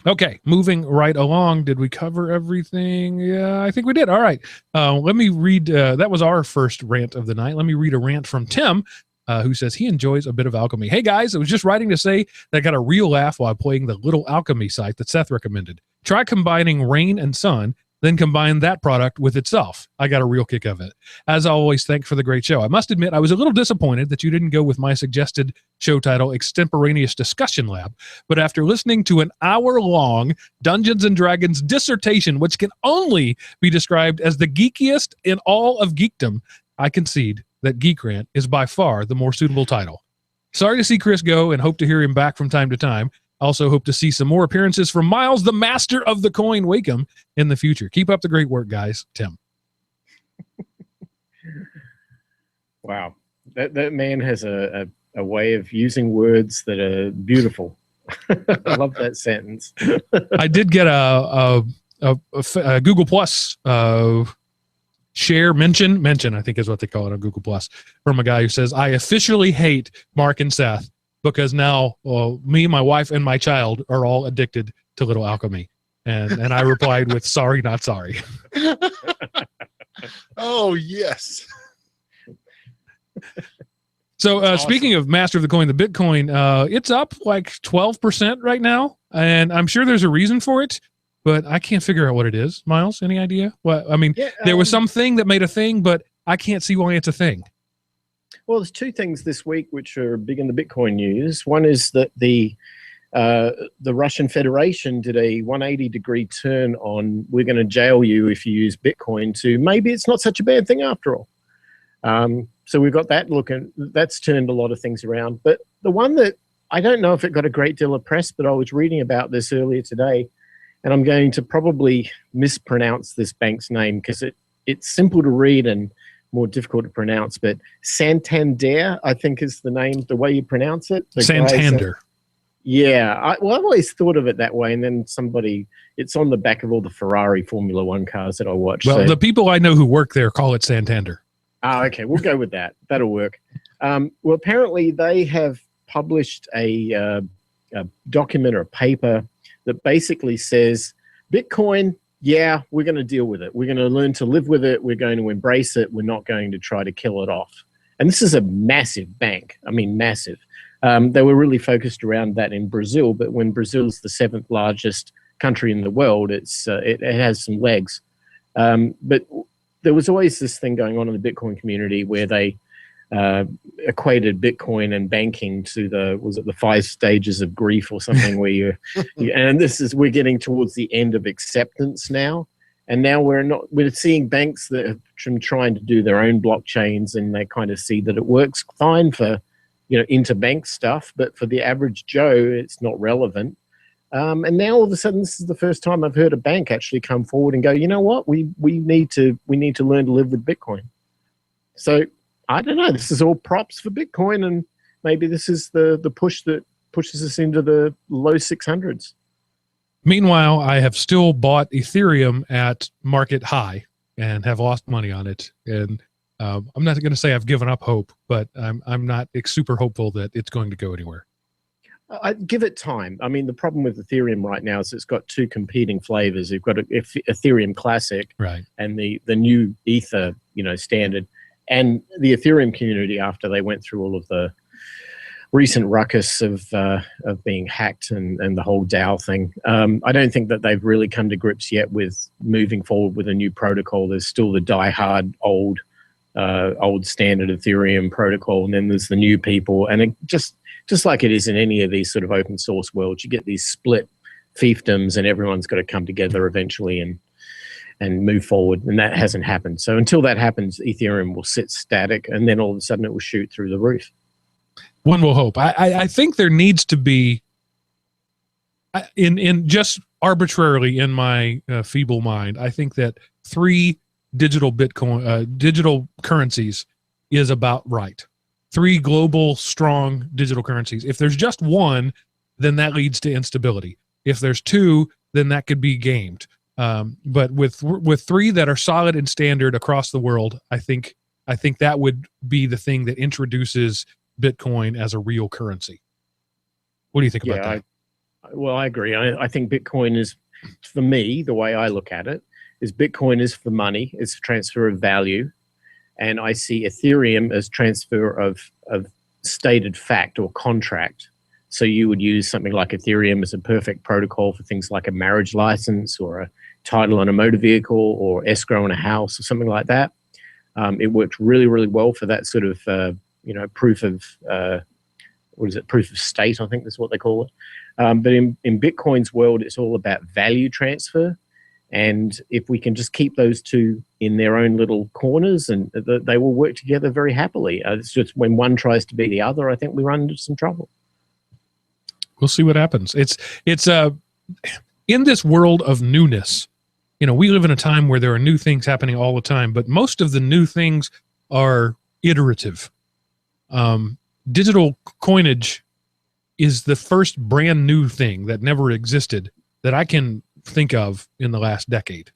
Okay, moving right along. Did we cover everything? Yeah, I think we did. All right. Let me read. That was our first rant of the night. Let me read a rant from Tim, who says he enjoys a bit of alchemy. Hey, guys, I was just writing to say that I got a real laugh while playing the Little Alchemy site that Seth recommended. Try combining rain and sun, then combine that product with itself. I got a real kick of it. As always, thanks for the great show. I must admit, I was a little disappointed that you didn't go with my suggested show title, Extemporaneous Discussion Lab, but after listening to an hour-long Dungeons & Dragons dissertation, which can only be described as the geekiest in all of geekdom, I concede that GeekRant is by far the more suitable title. Sorry to see Chris go and hope to hear him back from time to time. Also hope to see some more appearances from Miles, the master of the coin Wakeham, in the future. Keep up the great work, guys. Tim. Wow. That man has a way of using words that are beautiful. I love that sentence. I did get a Google Plus share mention, I think is what they call it on Google Plus, from a guy who says, I officially hate Mark and Seth because now me, my wife, and my child are all addicted to Little Alchemy. And I replied with, sorry, not sorry. Oh, yes. So awesome. Speaking of Master of the Coin, the Bitcoin, it's up like 12% right now. And I'm sure there's a reason for it, but I can't figure out what it is. Miles, any idea? Well, I mean, there was something that made a thing, but I can't see why it's a thing. Well, there's two things this week which are big in the Bitcoin news. One is that the Russian Federation did a 180-degree turn on, we're going to jail you if you use Bitcoin, to maybe it's not such a bad thing after all. So we've got that looking, that's turned a lot of things around. But the one that I don't know if it got a great deal of press, but I was reading about this earlier today, and I'm going to probably mispronounce this bank's name because it's simple to read and more difficult to pronounce, but Santander, I think is the name, the way you pronounce it. Santander. Yeah. I've always thought of it that way. And then it's on the back of all the Ferrari Formula One cars that I watch. Well, the people I know who work there call it Santander. Oh, okay. We'll go with that. That'll work. Well, apparently they have published a document or a paper that basically says Bitcoin, yeah, we're going to deal with it. We're going to learn to live with it. We're going to embrace it. We're not going to try to kill it off. And this is a massive bank. I mean, massive. They were really focused around that in Brazil, but when Brazil's the 7th largest country in the world, it has some legs. But there was always this thing going on in the Bitcoin community where they equated Bitcoin and banking to the 5 stages of grief or something where and we're getting towards the end of acceptance now. And now we're seeing banks that have been trying to do their own blockchains, and they kind of see that it works fine for, interbank stuff, but for the average Joe, it's not relevant. And now all of a sudden, this is the first time I've heard a bank actually come forward and go, you know what, we need to learn to live with Bitcoin. So I don't know. This is all props for Bitcoin, and maybe this is the push that pushes us into the low 600s. Meanwhile, I have still bought Ethereum at market high and have lost money on it. And I'm not going to say I've given up hope, but I'm not super hopeful that it's going to go anywhere. I give it time. I mean, the problem with Ethereum right now is it's got two competing flavors. You've got Ethereum Classic, right, and the new Ether, standard, and the Ethereum community after they went through all of the recent ruckus of being hacked and the whole DAO thing. I don't think that they've really come to grips yet with moving forward with a new protocol. There's still the diehard old standard Ethereum protocol, and then there's the new people, and it just like it is in any of these sort of open source worlds, you get these split fiefdoms, and everyone's got to come together eventually and move forward, and that hasn't happened. So until that happens, Ethereum will sit static, and then all of a sudden it will shoot through the roof. One will hope. I think there needs to be, in just arbitrarily in my feeble mind, I think that 3 digital Bitcoin, digital currencies is about right. 3 global, strong digital currencies. If there's just one, then that leads to instability. If there's 2, then that could be gamed. But with 3 that are solid and standard across the world, I think that would be the thing that introduces Bitcoin as a real currency. What do you think about that? I agree. I think Bitcoin is, for me, the way I look at it, is Bitcoin is for money, it's transfer of value. And I see Ethereum as transfer of stated fact or contract. So you would use something like Ethereum as a perfect protocol for things like a marriage license or a title on a motor vehicle or escrow on a house or something like that. It worked really, really well for that sort of, proof of, proof of state, I think that's what they call it. But in Bitcoin's world, it's all about value transfer. And if we can just keep those two in their own little corners, and they will work together very happily. It's just when one tries to be the other, I think we run into some trouble. We'll see what happens. It's in this world of newness, we live in a time where there are new things happening all the time, but most of the new things are iterative. Digital coinage is the first brand new thing that never existed that I can think of in the last decade.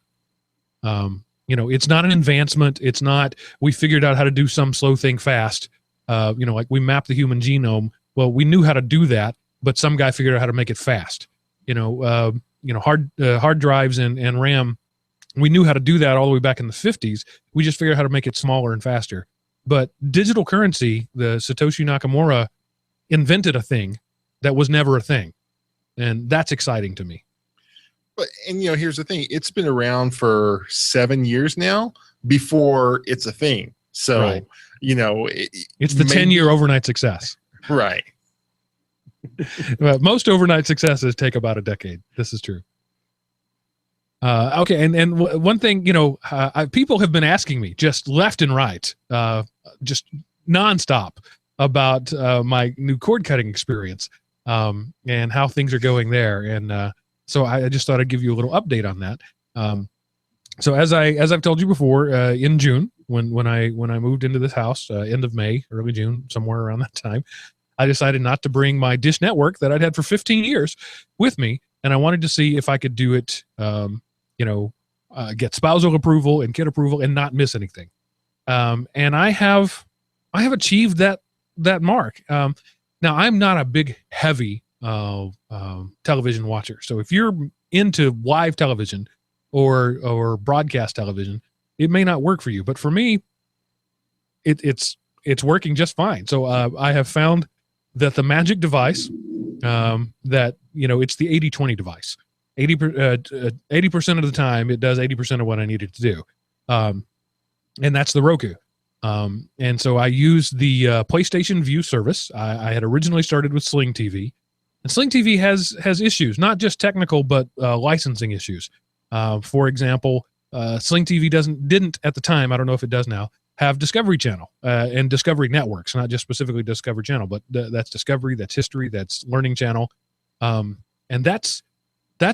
It's not an advancement. It's not, we figured out how to do some slow thing fast. Like we mapped the human genome. Well, we knew how to do that, but some guy figured out how to make it fast. Hard drives and RAM, we knew how to do that all the way back in the 50s. We just figured out how to make it smaller and faster. But digital currency, the Satoshi Nakamura invented a thing that was never a thing. And that's exciting to me. And here's the thing, it's been around for 7 years now before it's a thing. So, right. It's the 10-year overnight success. Right. Most overnight successes take about a decade. This is true. Okay. And one thing, people have been asking me just left and right, just nonstop about my new cord cutting experience and how things are going there. And so I just thought I'd give you a little update on that. So as I've told you before, in June, when I moved into this house, end of May, early June, somewhere around that time, I decided not to bring my Dish Network that I'd had for 15 years with me, and I wanted to see if I could do it, get spousal approval and kid approval and not miss anything. And I have achieved that mark. Now I'm not a big, heavy television watcher. So if you're into live television or broadcast television, it may not work for you. But for me, it's working just fine. So I have found that the magic device, that it's the 80-20 device. 80% of the time, it does 80% of what I needed to do, and that's the Roku. And so I use the PlayStation View service. I had originally started with Sling TV. And Sling TV has issues, not just technical, but licensing issues. For example, Sling TV didn't at the time, I don't know if it does now, have Discovery Channel and Discovery Networks, not just specifically Discovery Channel, but that's Discovery, that's History, that's Learning Channel. And that's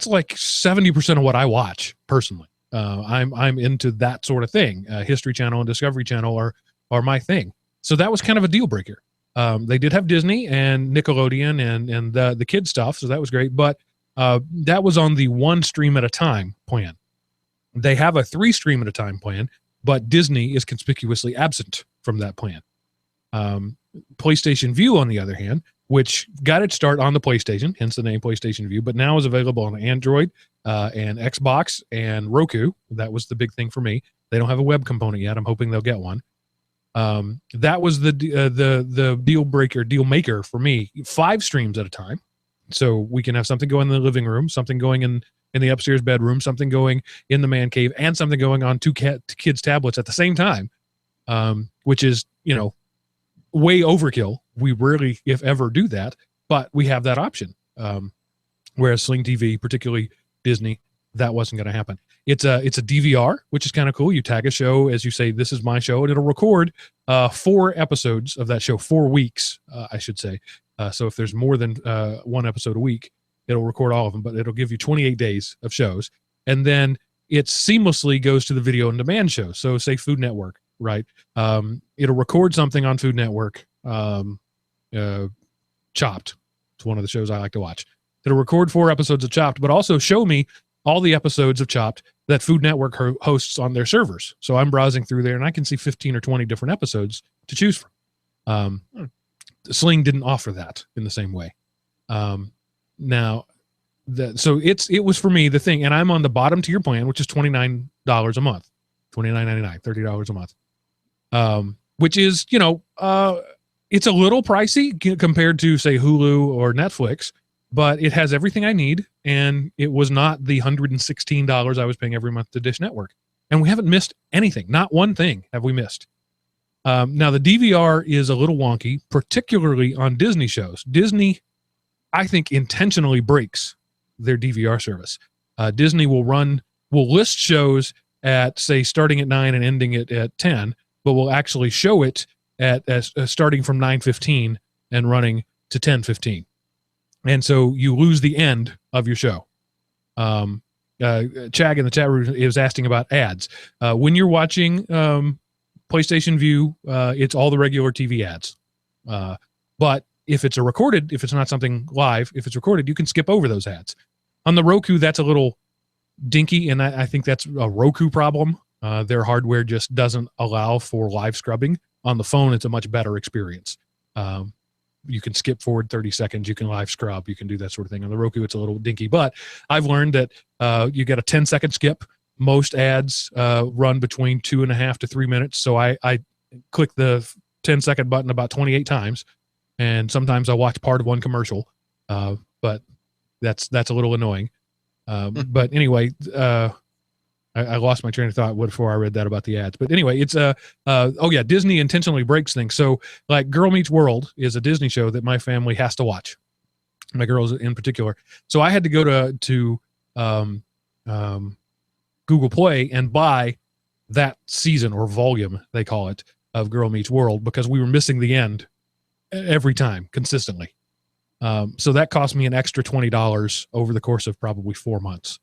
like 70% of what I watch personally. I'm into that sort of thing. History Channel and Discovery Channel are my thing. So that was kind of a deal breaker. They did have Disney and Nickelodeon and the kid stuff, so that was great. But That was on the 1 stream at a time plan. They have a 3 stream at a time plan, but Disney is conspicuously absent from that plan. PlayStation Vue, on the other hand, which got its start on the PlayStation, hence the name PlayStation Vue, but now is available on Android and Xbox and Roku. That was the big thing for me. They don't have a web component yet. I'm hoping they'll get one. That was the deal maker for me. 5 streams at a time, so we can have something going in the living room, something going in the upstairs bedroom, something going in the man cave, and something going on 2 kids' tablets at the same time, which is, way overkill. We rarely, if ever, do that, but we have that option. Whereas Sling TV, particularly Disney, that wasn't going to happen. It's a DVR, which is kind of cool. You tag a show as you say, this is my show, and it'll record 4 episodes of that show, 4 weeks, I should say. So if there's more than 1 episode a week, it'll record all of them, but it'll give you 28 days of shows. And then it seamlessly goes to the video on demand show. So say Food Network, right? It'll record something on Food Network, Chopped. It's one of the shows I like to watch. It'll record 4 episodes of Chopped, but also show me all the episodes of Chopped that Food Network hosts on their servers. So I'm browsing through there and I can see 15 or 20 different episodes to choose from. Sling didn't offer that in the same way. Now, so it was for me the thing, and I'm on the bottom tier plan, which is $29 a month, $29.99, $30 a month, which is, it's a little pricey compared to, say, Hulu or Netflix, but it has everything I need, and it was not the $116 I was paying every month to Dish Network. And we haven't missed anything. Not one thing have we missed. Now, the DVR is a little wonky, particularly on Disney shows. Disney, I think, intentionally breaks their DVR service. Disney will list shows at, say, starting at 9 and ending it at 10, but will actually show it at starting from 9:15 and running to 10:15. And so you lose the end of your show. Chag in the chat room is asking about ads. When you're watching PlayStation Vue, it's all the regular TV ads. But if it's not something live, if it's recorded, you can skip over those ads. On the Roku, that's a little dinky, and I think that's a Roku problem. Their hardware just doesn't allow for live scrubbing. On the phone, it's a much better experience. You can skip forward 30 seconds. You can live scrub. You can do that sort of thing. On the Roku, it's a little dinky. But I've learned that you get a 10-second skip. Most ads run between 2.5 to 3 minutes. So I click the 10-second button about 28 times. And sometimes I watch part of one commercial. But that's a little annoying. But anyway, I lost my train of thought before I read that about the ads. But anyway, it's Disney intentionally breaks things. So like Girl Meets World is a Disney show that my family has to watch. My girls in particular. So I had to go to Google Play and buy that season, or volume, they call it, of Girl Meets World, because we were missing the end every time consistently. So that cost me an extra $20 over the course of probably 4 months.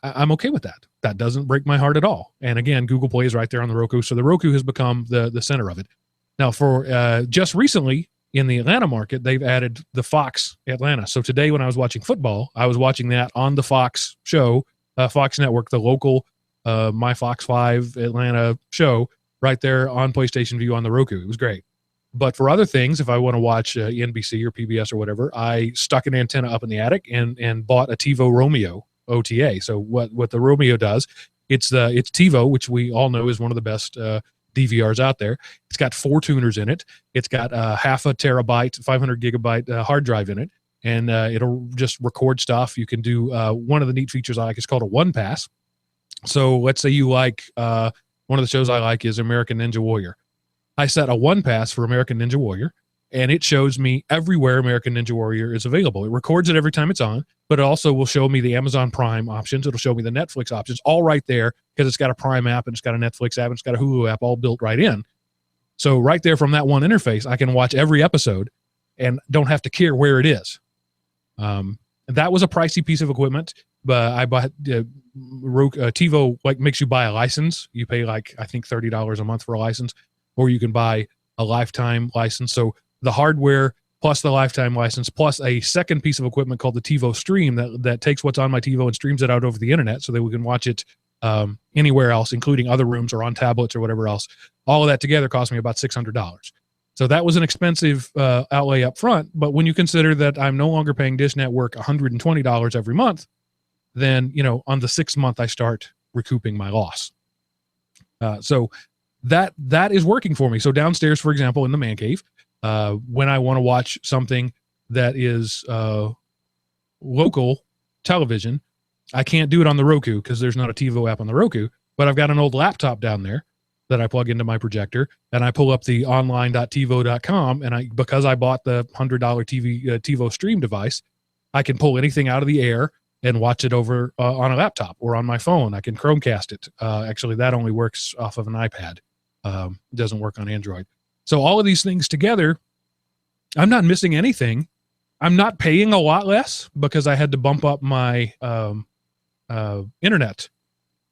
I'm okay with that. That doesn't break my heart at all. And again, Google Play is right there on the Roku. So the Roku has become the center of it. Now, for just recently in the Atlanta market, they've added the Fox Atlanta. So today when I was watching football, I was watching that on the Fox show, Fox Network, the local My Fox 5 Atlanta show right there on PlayStation Vue on the Roku. It was great. But for other things, if I want to watch NBC or PBS or whatever, I stuck an antenna up in the attic and bought a TiVo Romeo OTA. So what the Romeo does, it's TiVo, which we all know is one of the best DVRs out there. It's got 4 tuners in it. It's got 0.5 terabyte, 500 gigabyte hard drive in it, and it'll just record stuff. You can do one of the neat features I like is called a one pass. So let's say you like one of the shows I like is American Ninja Warrior. I set a one pass for American Ninja Warrior, and it shows me everywhere American Ninja Warrior is available. It records it every time it's on, but it also will show me the Amazon Prime options. It'll show me the Netflix options, all right there, because it's got a Prime app, and it's got a Netflix app, and it's got a Hulu app all built right in. So right there from that one interface, I can watch every episode and don't have to care where it is. That was a pricey piece of equipment, but I bought TiVo, like, makes you buy a license. You pay I think $30 a month for a license, or you can buy a lifetime license. So the hardware plus the lifetime license, plus a second piece of equipment called the TiVo Stream that takes what's on my TiVo and streams it out over the internet so that we can watch it anywhere else, including other rooms or on tablets or whatever else. All of that together cost me about $600. So that was an expensive outlay up front. But when you consider that I'm no longer paying Dish Network $120 every month, then, on the 6th month, I start recouping my loss. So that is working for me. So downstairs, for example, in the man cave, when I want to watch something that is local television, I can't do it on the Roku because there's not a TiVo app on the Roku, but I've got an old laptop down there that I plug into my projector, and I pull up the online.tivo.com, and because I bought the $100 TiVo Stream device, I can pull anything out of the air and watch it over on a laptop or on my phone. I can Chromecast it. Actually, that only works off of an iPad. It doesn't work on Android. So all of these things together, I'm not missing anything. I'm not paying a lot less because I had to bump up my internet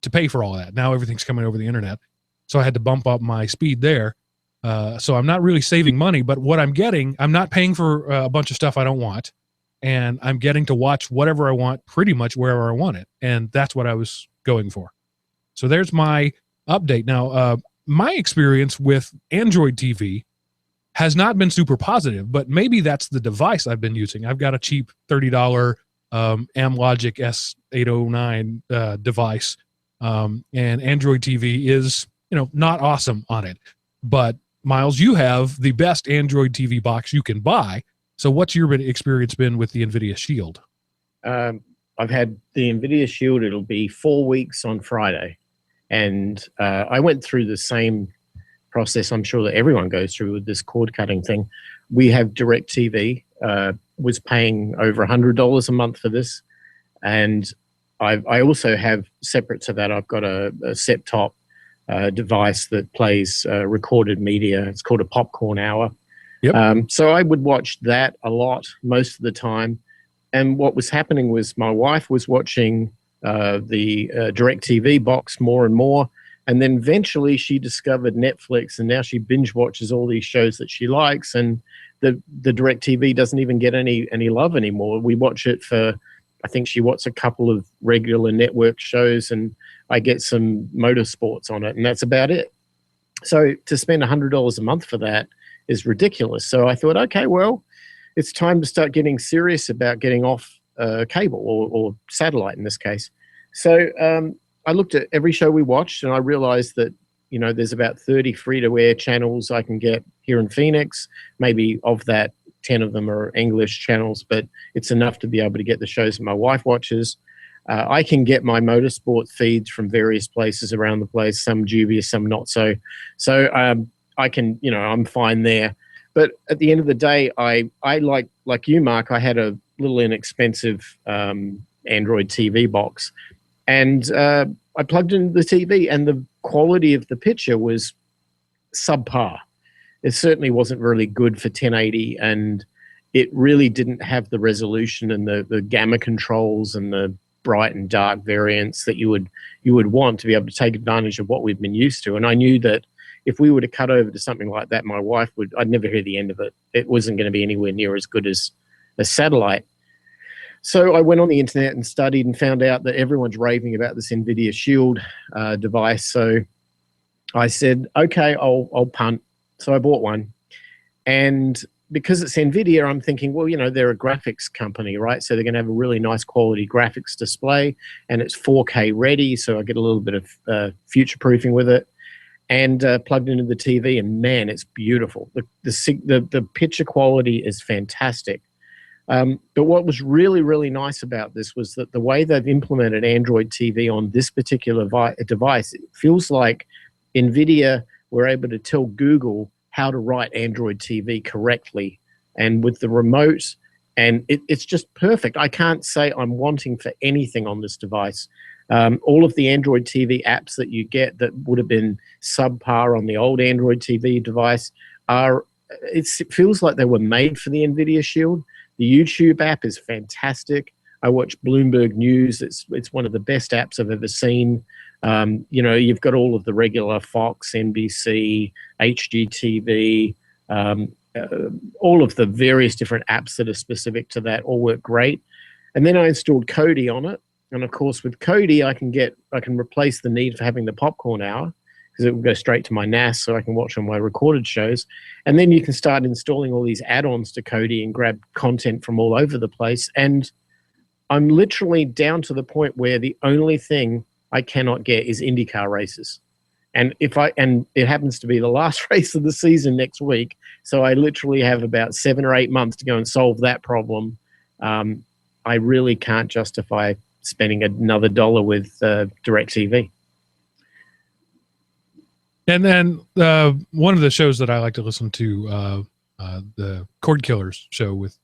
to pay for all that. Now everything's coming over the internet. So I had to bump up my speed there. So I'm not really saving money, but what I'm getting, I'm not paying for a bunch of stuff I don't want. And I'm getting to watch whatever I want pretty much wherever I want it. And that's what I was going for. So there's my update. Now, my experience with Android TV has not been super positive, but maybe that's the device I've been using. I've got a cheap $30 Amlogic S809 device, and Android TV is, not awesome on it. But Miles, you have the best Android TV box you can buy. So what's your experience been with the NVIDIA Shield? I've had the NVIDIA Shield. It'll be 4 weeks on Friday. And I went through the same process I'm sure that everyone goes through with this cord cutting thing. We have DirecTV, was paying over $100 a month for this. And I also have, separate to that, I've got a set-top device that plays recorded media. It's called a popcorn hour. Yep. So I would watch that a lot most of the time. And what was happening was my wife was watching the DirecTV box more and more. And then eventually she discovered Netflix, and now she binge watches all these shows that she likes. And the DirecTV doesn't even get any love anymore. We watch it for, I think she watched a couple of regular network shows, and I get some motorsports on it, and that's about it. So to spend $100 a month for that is ridiculous. So I thought, okay, well, it's time to start getting serious about getting off cable or satellite in this case. So I looked at every show we watched, and I realized that, there's about 30 free-to-air channels I can get here in Phoenix. Maybe of that, 10 of them are English channels, but it's enough to be able to get the shows that my wife watches. I can get my motorsport feeds from various places around the place, some dubious, some not so. So I can, I'm fine there. But at the end of the day, I like you, Mark, I had a little inexpensive Android TV box. And I plugged in the TV, and the quality of the picture was subpar. It certainly wasn't really good for 1080, and it really didn't have the resolution and the gamma controls and the bright and dark variants that you would want to be able to take advantage of what we've been used to. And I knew that if we were to cut over to something like that, my wife I'd never hear the end of it. It wasn't going to be anywhere near as good as a satellite. So I went on the internet and studied and found out that everyone's raving about this NVIDIA Shield device. So I said, okay, I'll punt. So I bought one. And because it's NVIDIA, I'm thinking, well, they're a graphics company, right? So they're going to have a really nice quality graphics display, and it's 4K ready. So I get a little bit of future-proofing with it. And plugged into the TV, and man, it's beautiful. The picture quality is fantastic. But what was really, really nice about this was that the way they've implemented Android TV on this particular device, it feels like NVIDIA were able to tell Google how to write Android TV correctly, and with the remote, and it's just perfect. I can't say I'm wanting for anything on this device. All of the Android TV apps that you get that would have been subpar on the old Android TV device it feels like they were made for the NVIDIA Shield. The YouTube app is fantastic. I watch Bloomberg News. It's one of the best apps I've ever seen. You've got all of the regular Fox, NBC, HGTV, all of the various different apps that are specific to that all work great. And then I installed Kodi on it. And of course, with Kodi, I can replace the need for having the popcorn hour, because it will go straight to my NAS so I can watch on my recorded shows. And then you can start installing all these add-ons to Kodi and grab content from all over the place. And I'm literally down to the point where the only thing I cannot get is IndyCar races. And it happens to be the last race of the season next week. So I literally have about 7 or 8 months to go and solve that problem. I really can't justify spending another $1 with DirecTV. And then one of the shows that I like to listen to, the Cord Killers show with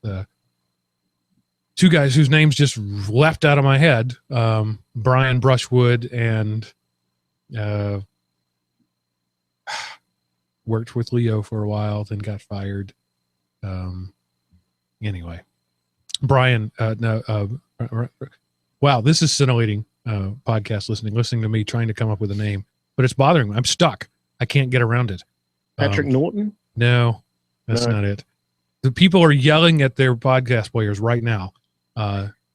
two guys whose names just left out of my head, Brian Brushwood and worked with Leo for a while, then got fired. Anyway, Brian, wow, this is scintillating podcast listening to me trying to come up with a name, but it's bothering me. I'm stuck. I can't get around it. Patrick Norton? No, that's not it. The people are yelling at their podcast players right now.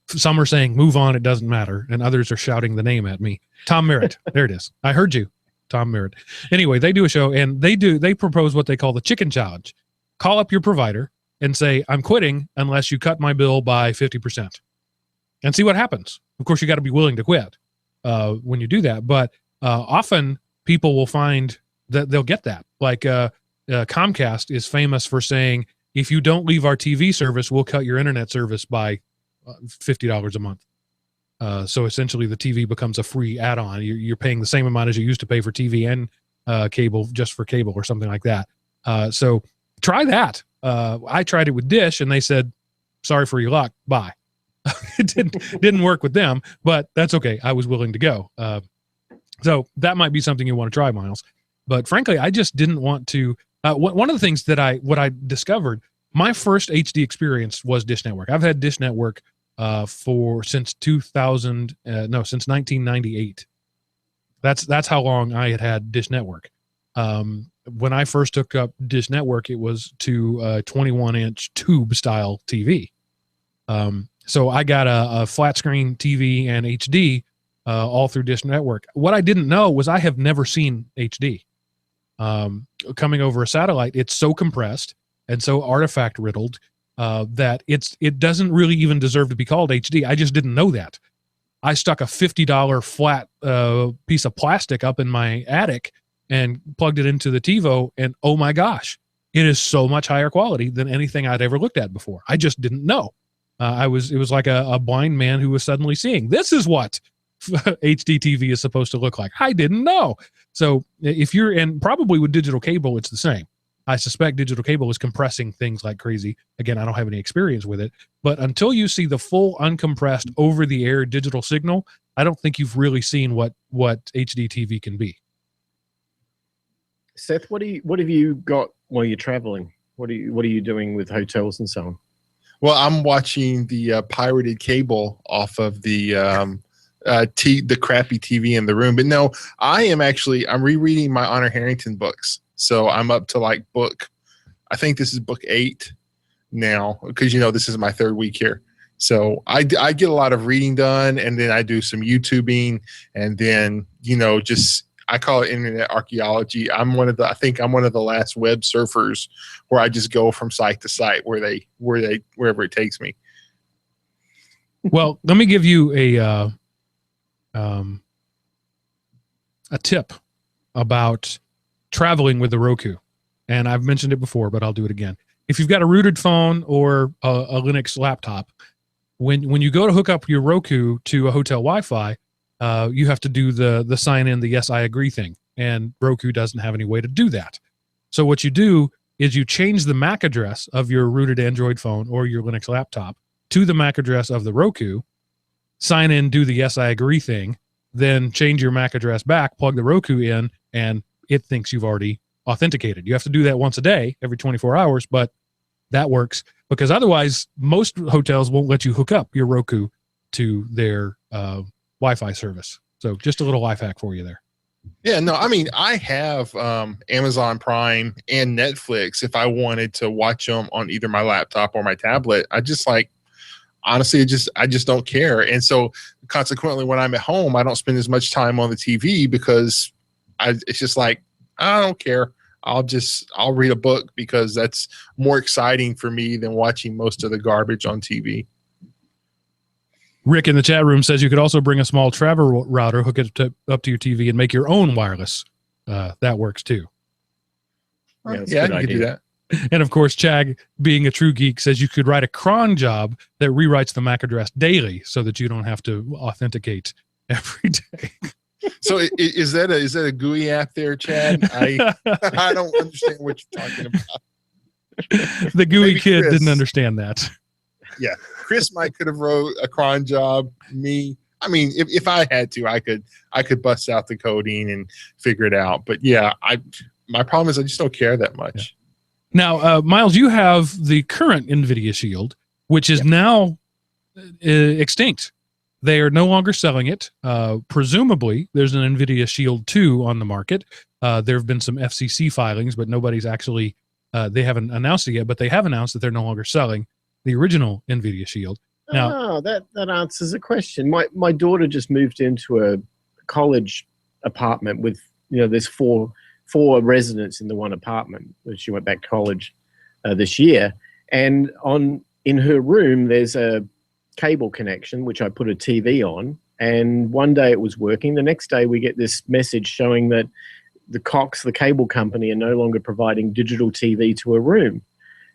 Some are saying, move on, it doesn't matter. And others are shouting the name at me. Tom Merritt. There it is. I heard you, Tom Merritt. Anyway, they do a show, and they propose what they call the chicken challenge. Call up your provider and say, I'm quitting unless you cut my bill by 50%. And see what happens. Of course, you got to be willing to quit when you do that. But often people will find that they'll get that. Like Comcast is famous for saying, if you don't leave our TV service, we'll cut your internet service by $50 a month. So essentially the TV becomes a free add-on. You're paying the same amount as you used to pay for TV and cable, just for cable or something like that. So try that. I tried it with Dish and they said, sorry for your luck. Bye. It didn't work with them, but that's okay. I was willing to go. So that might be something you want to try, Miles. But frankly, I just didn't want to. One of the things that I discovered, my first HD experience was Dish Network. I've had Dish Network since 1998. That's how long I had Dish Network. When I first took up Dish Network, it was to a 21-inch tube style TV. So I got a flat screen TV and HD all through Dish Network. What I didn't know was I have never seen HD. Coming over a satellite, it's so compressed and so artifact riddled that it doesn't really even deserve to be called HD. I just didn't know that. I stuck a $50 flat piece of plastic up in my attic and plugged it into the TiVo, and oh my gosh, it is so much higher quality than anything I'd ever looked at before. I just didn't know. It was like a blind man who was suddenly seeing, this is what HD TV is supposed to look like. I didn't know. So and probably with digital cable, it's the same. I suspect digital cable is compressing things like crazy. Again, I don't have any experience with it, but until you see the full uncompressed over the air digital signal, I don't think you've really seen what HD TV can be. Seth, what have you got while you're traveling? What are you doing with hotels and so on? Well, I'm watching the pirated cable off of the crappy TV in the room. But no, I'm rereading my Honor Harrington books. So I'm up to like I think this is book 8 now, because this is my 3rd week here. So I get a lot of reading done, and then I do some YouTubing, and then I call it internet archaeology. I think I'm one of the last web surfers where I just go from site to site wherever it takes me. Well, let me give you a tip about traveling with the Roku. And I've mentioned it before, but I'll do it again. If you've got a rooted phone or a Linux laptop, when you go to hook up your Roku to a hotel Wi-Fi, you have to do the sign in, the yes, I agree thing. And Roku doesn't have any way to do that. So what you do is you change the MAC address of your rooted Android phone or your Linux laptop to the MAC address of the Roku, sign in, do the yes, I agree thing, then change your MAC address back, plug the Roku in, and it thinks you've already authenticated. You have to do that once a day, every 24 hours, but that works because otherwise most hotels won't let you hook up your Roku to their Wi-Fi service. So just a little life hack for you there. Yeah, no, I mean, I have Amazon Prime and Netflix if I wanted to watch them on either my laptop or my tablet. I just like, honestly, I just don't care. And so consequently, when I'm at home, I don't spend as much time on the TV because it's just like, I don't care. I'll read a book because that's more exciting for me than watching most of the garbage on TV. Rick in the chat room says you could also bring a small travel router, hook it up to your TV, and make your own wireless. That works too. Yeah, I can do that. And of course, Chag, being a true geek, says you could write a cron job that rewrites the MAC address daily so that you don't have to authenticate every day. So is that a GUI app there, Chad? I don't understand what you're talking about. The GUI kid didn't understand that. Yeah, Chris might could have wrote a cron job. Me, I mean, if I had to, I could bust out the coding and figure it out. But yeah, my problem is I just don't care that much. Yeah. Now, Miles, you have the current NVIDIA Shield, which is now extinct. They are no longer selling it. Presumably, there's an NVIDIA Shield 2 on the market. There have been some FCC filings, but nobody's actually, they haven't announced it yet, but they have announced that they're no longer selling the original NVIDIA Shield. Now, that answers a question. My daughter just moved into a college apartment with, there's four residents in the one apartment. She went back to college this year, and in her room there's a cable connection which I put a TV on, and one day it was working. The next day we get this message showing that the cable company, are no longer providing digital TV to her room.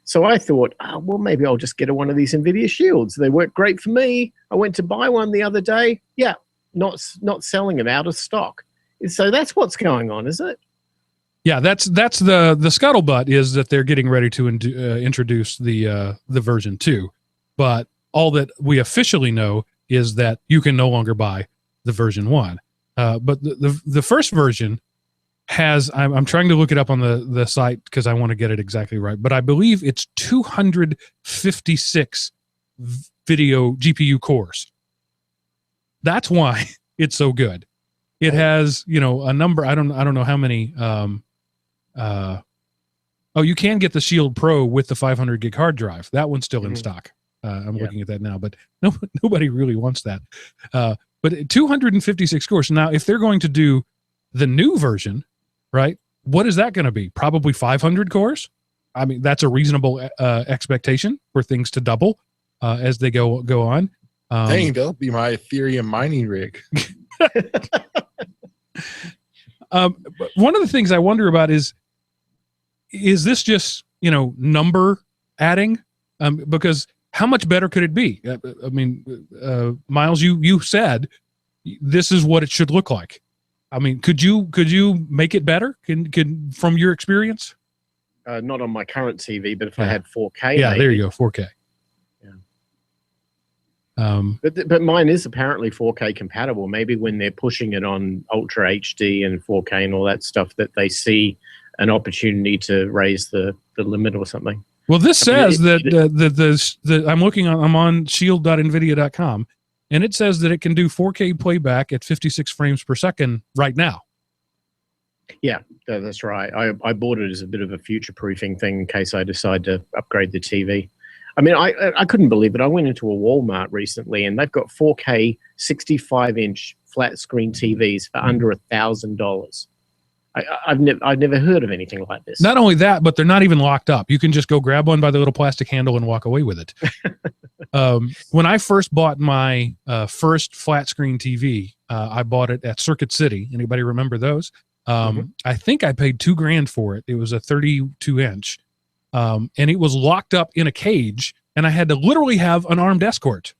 So I thought, well, maybe I'll just get one of these NVIDIA Shields. They work great for me. I went to buy one the other day. Yeah, not selling them, out of stock. So that's what's going on, is it? Yeah, that's the scuttlebutt, is that they're getting ready to introduce the version 2. But all that we officially know is that you can no longer buy the version 1. But the first version has, I'm trying to look it up on the site because I want to get it exactly right, but I believe it's 256 video GPU cores. That's why it's so good. It has, a number, I don't know how many. You can get the Shield Pro with the 500 gig hard drive. That one's still in stock. I'm looking at that now, but nobody really wants that. But 256 cores. Now, if they're going to do the new version, right, what is that going to be? Probably 500 cores. I mean, that's a reasonable expectation for things to double as they go on. Dang, that'll be my Ethereum mining rig. But one of the things I wonder about is this just, number adding? Because how much better could it be? I mean, Miles, you said this is what it should look like. I mean, could you make it better? Can from your experience? Not on my current TV, but if I had 4K. Yeah, maybe. There you go, 4K. Yeah. But mine is apparently 4K compatible. Maybe when they're pushing it on Ultra HD and 4K and all that stuff, that they see an opportunity to raise the limit or something. Well, this says that I'm on shield.nvidia.com, and it says that it can do 4K playback at 56 frames per second right now. Yeah, that's right. I bought it as a bit of a future-proofing thing in case I decide to upgrade the TV. I mean, I couldn't believe it. I went into a Walmart recently, and they've got 4K 65-inch flat-screen TVs for under $1,000. I've never heard of anything like this. Not only that, but they're not even locked up. You can just go grab one by the little plastic handle and walk away with it. When I first bought my first flat screen TV, I bought it at Circuit City. Anybody remember those? I think I paid $2,000 for it. It was a 32-inch, and it was locked up in a cage, and I had to literally have an armed escort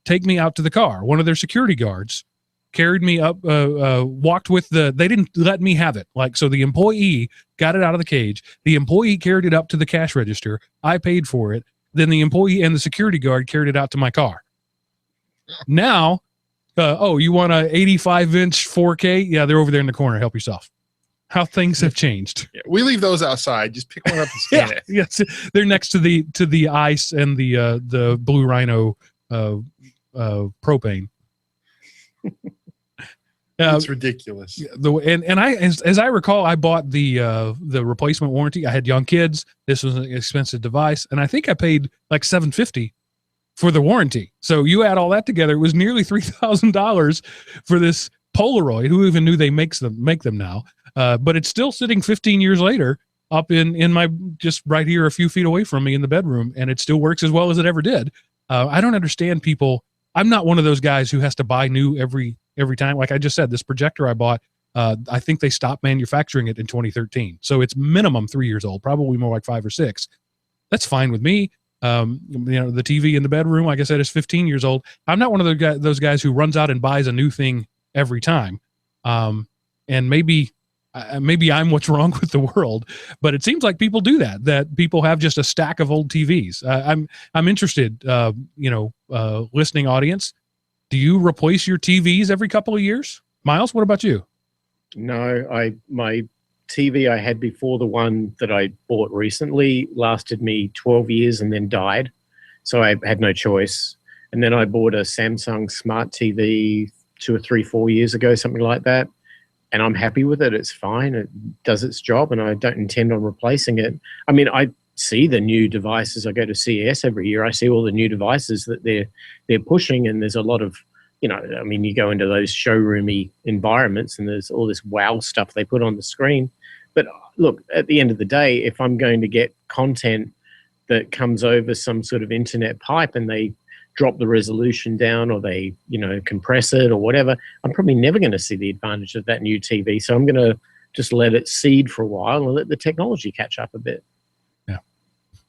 take me out to the car. One of their security guards carried me up, walked with they didn't let me have it. So the employee got it out of the cage. The employee carried it up to the cash register. I paid for it. Then the employee and the security guard carried it out to my car. Now, you want an 85-inch 4K? Yeah, they're over there in the corner. Help yourself. How things have changed. Yeah, we leave those outside. Just pick one up and scan it. Yes, they're next to the ice and the Blue Rhino propane. It's ridiculous. And I, as I recall, I bought the replacement warranty. I had young kids. This was an expensive device, and I think I paid like $750 for the warranty. So you add all that together, it was nearly $3,000 for this Polaroid. Who even knew they make them now? But it's still sitting 15 years later up in my, just right here a few feet away from me in the bedroom, and it still works as well as it ever did. I don't understand people. I'm not one of those guys who has to buy new every time. Like I just said, this projector I bought, I think they stopped manufacturing it in 2013. So it's minimum 3 years old, probably more like 5 or 6. That's fine with me. The TV in the bedroom, like I said, is 15 years old. I'm not one of those guys who runs out and buys a new thing every time. And maybe I'm what's wrong with the world, but it seems like people do that people have just a stack of old TVs. I'm interested, listening audience. Do you replace your TVs every couple of years? Miles, what about you? No, my TV I had before the one that I bought recently lasted me 12 years and then died. So I had no choice. And then I bought a Samsung Smart TV 2 or 3, 4 years ago, something like that. And I'm happy with it. It's fine. It does its job, and I don't intend on replacing it. I mean, I see the new devices. I go to CES every year. I see all the new devices that they're pushing, and there's a lot of, you go into those showroomy environments, and there's all this wow stuff they put on the screen. But look, at the end of the day, if I'm going to get content that comes over some sort of internet pipe and they drop the resolution down, or they, compress it or whatever, I'm probably never going to see the advantage of that new TV. So I'm going to just let it seed for a while and let the technology catch up a bit. Yeah.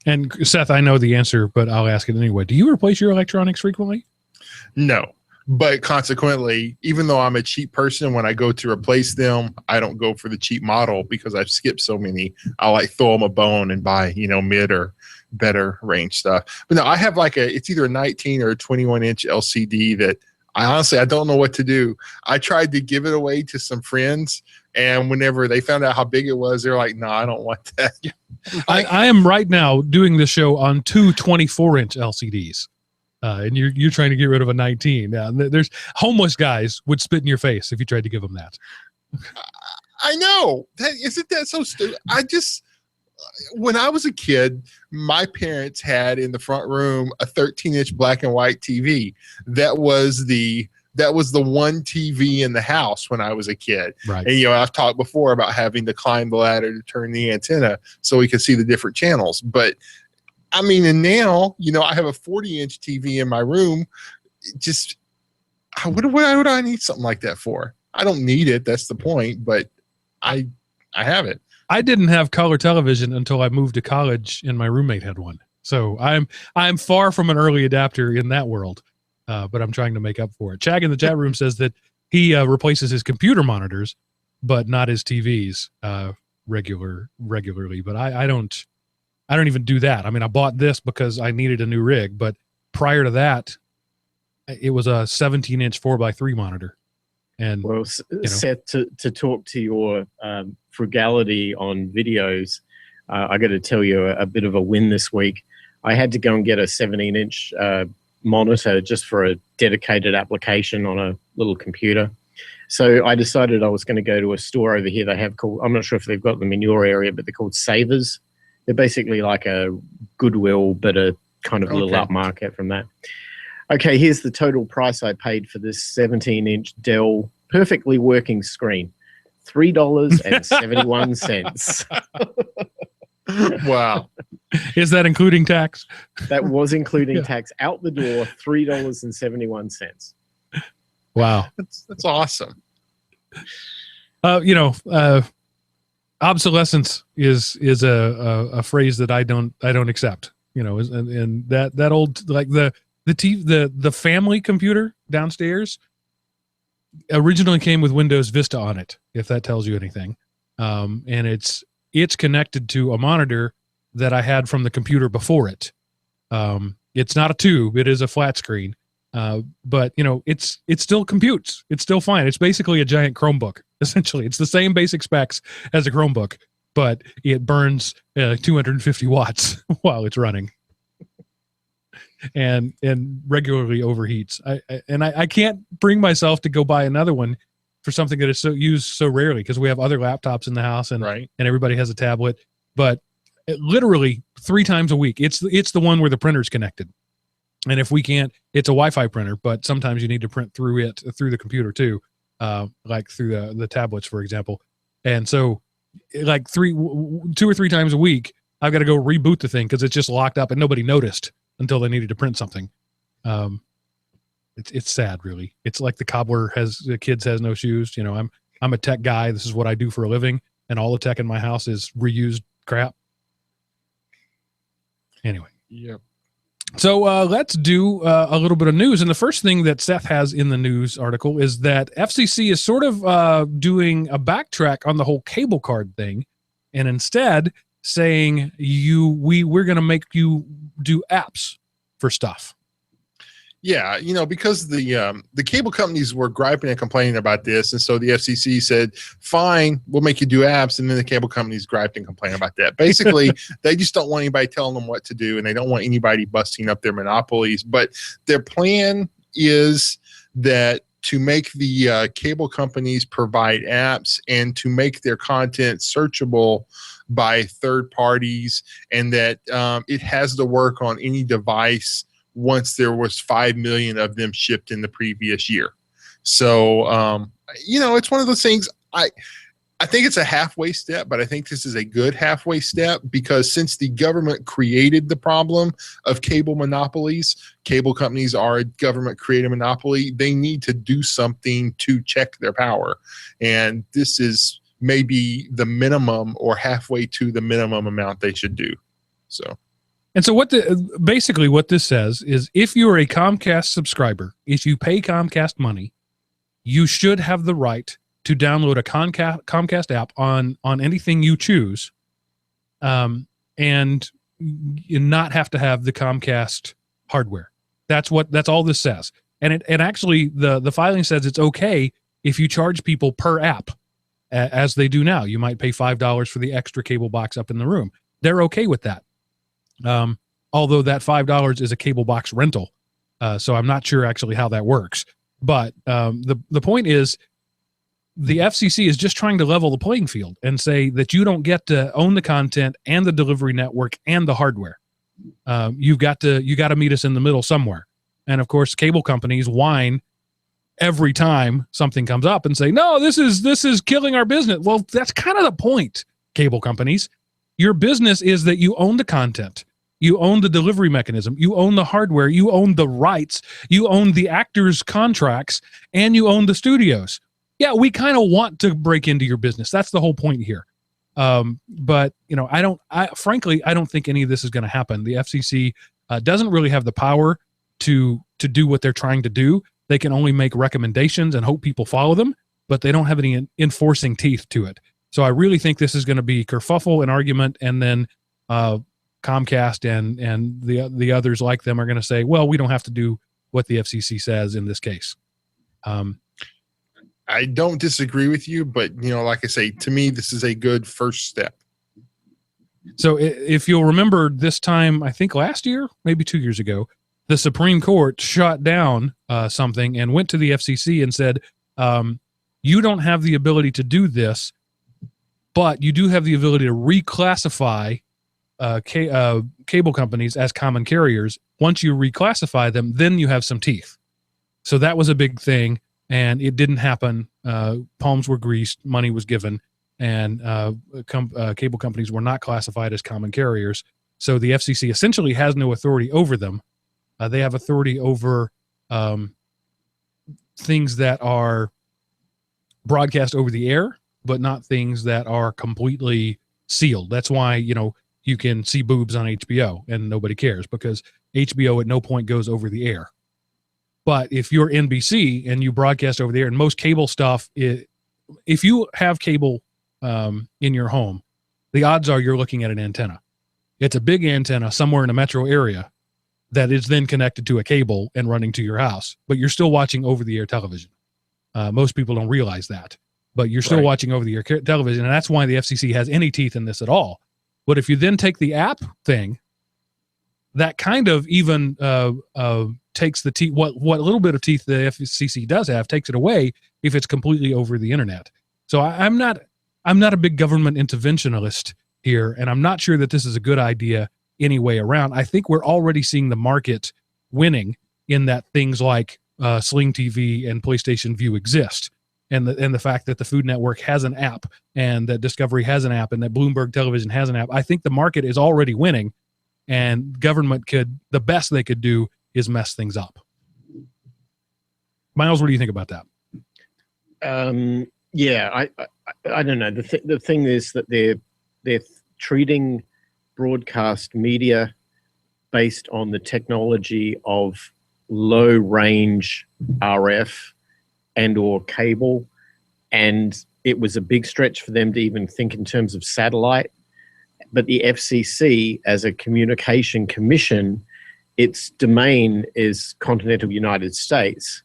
And Seth, I know the answer, but I'll ask it anyway. Do you replace your electronics frequently? No. But consequently, even though I'm a cheap person, when I go to replace them, I don't go for the cheap model because I've skipped so many. I like throw them a bone and buy, mid or better range stuff. But no, I have it's either a 19 or a 21-inch LCD that I don't know what to do. I tried to give it away to some friends, and whenever they found out how big it was, they're like, no, I don't want that. I am right now doing the show on 2 24-inch LCDs. And you're trying to get rid of a 19. Now, there's homeless guys would spit in your face if you tried to give them that. I know. Isn't that so stupid? When I was a kid, my parents had in the front room a 13-inch black and white TV. That was the one TV in the house when I was a kid. Right. And I've talked before about having to climb the ladder to turn the antenna so we could see the different channels. But I mean, and now, I have a 40-inch TV in my room. Just, what would I need something like that for? I don't need it. That's the point. But I have it. I didn't have color television until I moved to college, and my roommate had one. So I'm far from an early adapter in that world, but I'm trying to make up for it. Chag in the chat room says that he replaces his computer monitors, but not his TVs regularly. But I don't even do that. I mean, I bought this because I needed a new rig, but prior to that, it was a 17-inch 4x3 monitor. And Seth, to talk to your frugality on videos, I got to tell you a bit of a win this week. I had to go and get a 17-inch monitor just for a dedicated application on a little computer. So I decided I was going to go to a store over here they have called, I'm not sure if they've got them in your area, but they're called Savers. They're basically like a Goodwill, but a kind of little upmarket from that. Okay, here's the total price I paid for this 17-inch Dell perfectly working screen. $3.71. Wow. Is that including tax? That was including tax. Out the door, $3.71. Wow. That's awesome. Obsolescence is a phrase that I don't accept. And that old, like the family computer downstairs originally came with Windows Vista on it, if that tells you anything. And it's connected to a monitor that I had from the computer before it. It's not a tube, it is a flat screen. But it still computes. It's still fine. It's basically a giant Chromebook. Essentially, it's the same basic specs as a Chromebook, but it burns 250 watts while it's running, and regularly overheats. I can't bring myself to go buy another one for something that is so used so rarely, because we have other laptops in the house and Right. and everybody has a tablet. But literally 3 times a week, it's the one where the printer's connected. And if we can't, it's a Wi-Fi printer, but sometimes you need to print through the computer too, like through the tablets, for example. And so, like 2 or 3 times a week, I've got to go reboot the thing because it's just locked up and nobody noticed until they needed to print something. It's sad, really. It's like the kids has no shoes. You know, I'm a tech guy. This is what I do for a living, and all the tech in my house is reused crap. Anyway. Yep. So let's do a little bit of news. And the first thing that Seth has in the news article is that FCC is sort of doing a backtrack on the whole cable card thing, and instead saying we're going to make you do apps for stuff. Yeah, you know, because the cable companies were griping and complaining about this, and so the FCC said, "Fine, we'll make you do apps," and then the cable companies griped and complained about that. Basically, they just don't want anybody telling them what to do, and they don't want anybody busting up their monopolies. But their plan is that to make the cable companies provide apps and to make their content searchable by third parties, and that it has to work on any device once there was 5 million of them shipped in the previous year. So, you know, it's one of those things. I think it's a halfway step, but I think this is a good halfway step, because since the government created the problem of cable monopolies, cable companies are a government created monopoly. They need to do something to check their power. And this is maybe the minimum or halfway to the minimum amount they should do. So. And so basically what this says is, if you're a Comcast subscriber, if you pay Comcast money, you should have the right to download a Comcast app on anything you choose, and you not have to have the Comcast hardware. That's all this says. And actually the filing says it's okay if you charge people per app, as they do now. You might pay $5 for the extra cable box up in the room. They're okay with that. Although that $5 is a cable box rental. So I'm not sure actually how that works. But the point is, the FCC is just trying to level the playing field and say that you don't get to own the content and the delivery network and the hardware. You got to meet us in the middle somewhere. And of course, cable companies whine every time something comes up and say, "No, this is killing our business." Well, that's kind of the point, cable companies. Your business is that you own the content, you own the delivery mechanism, you own the hardware, you own the rights, you own the actors' contracts, and you own the studios. Yeah, we kind of want to break into your business. That's the whole point here. But you know, frankly, I don't think any of this is going to happen. The FCC doesn't really have the power to do what they're trying to do. They can only make recommendations and hope people follow them, but they don't have any enforcing teeth to it. So I really think this is going to be kerfuffle and argument, and then Comcast and the others like them are going to say, "Well, we don't have to do what the FCC says in this case." I don't disagree with you, but you know, like I say, to me, this is a good first step. So if you'll remember, this time, I think last year, maybe 2 years ago, the Supreme Court shot down something and went to the FCC and said, "You don't have the ability to do this, but you do have the ability to reclassify cable companies as common carriers. Once you reclassify them, then you have some teeth." So that was a big thing, and it didn't happen. Palms were greased, money was given, and cable companies were not classified as common carriers. So the FCC essentially has no authority over them. They have authority over things that are broadcast over the air, but not things that are completely sealed. That's why, you know, you can see boobs on HBO and nobody cares, because HBO at no point goes over the air. But if you're NBC and you broadcast over the air, and most cable stuff, if you have cable in your home, the odds are you're looking at an antenna. It's a big antenna somewhere in a metro area that is then connected to a cable and running to your house, but you're still watching over the air television. Most people don't realize that, but you're still watching over the air television. And that's why the FCC has any teeth in this at all. But if you then take the app thing that kind of even takes the teeth, what little bit of teeth the FCC does have, takes it away if it's completely over the internet. So I'm not a big government interventionist here, and I'm not sure that this is a good idea any way around. I think we're already seeing the market winning in that things like Sling TV and PlayStation View exist, and the fact that the Food Network has an app, and that Discovery has an app, and that Bloomberg Television has an app. I think the market is already winning, and government the best they could do is mess things up. Miles, what do you think about that? Yeah, I don't know. The thing is that they're treating broadcast media based on the technology of low range RF and or cable, and it was a big stretch for them to even think in terms of satellite. But the FCC, as a communication commission, its domain is continental United States.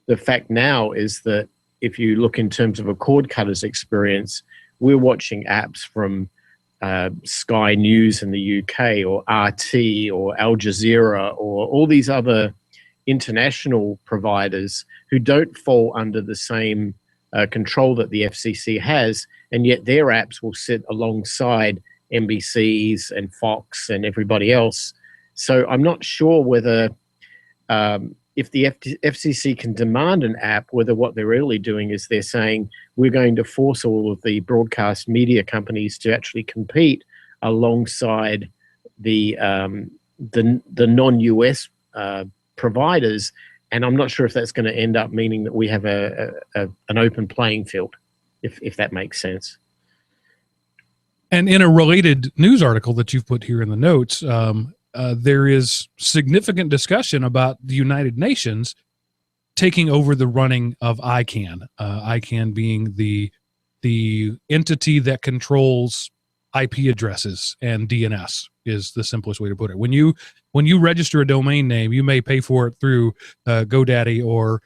The fact now is that if you look in terms of a cord cutter's experience, we're watching apps from Sky News in the UK, or RT, or Al Jazeera, or all these other international providers who don't fall under the same control that the FCC has, and yet their apps will sit alongside NBC's and Fox and everybody else. So I'm not sure whether if the FCC can demand an app, whether what they're really doing is they're saying we're going to force all of the broadcast media companies to actually compete alongside the non-US providers, and I'm not sure if that's going to end up meaning that we have an open playing field, if that makes sense. And in a related news article that you've put here in the notes, there is significant discussion about the United Nations taking over the running of ICANN. ICANN being the entity that controls IP addresses and DNS is the simplest way to put it. When you register a domain name, you may pay for it through GoDaddy or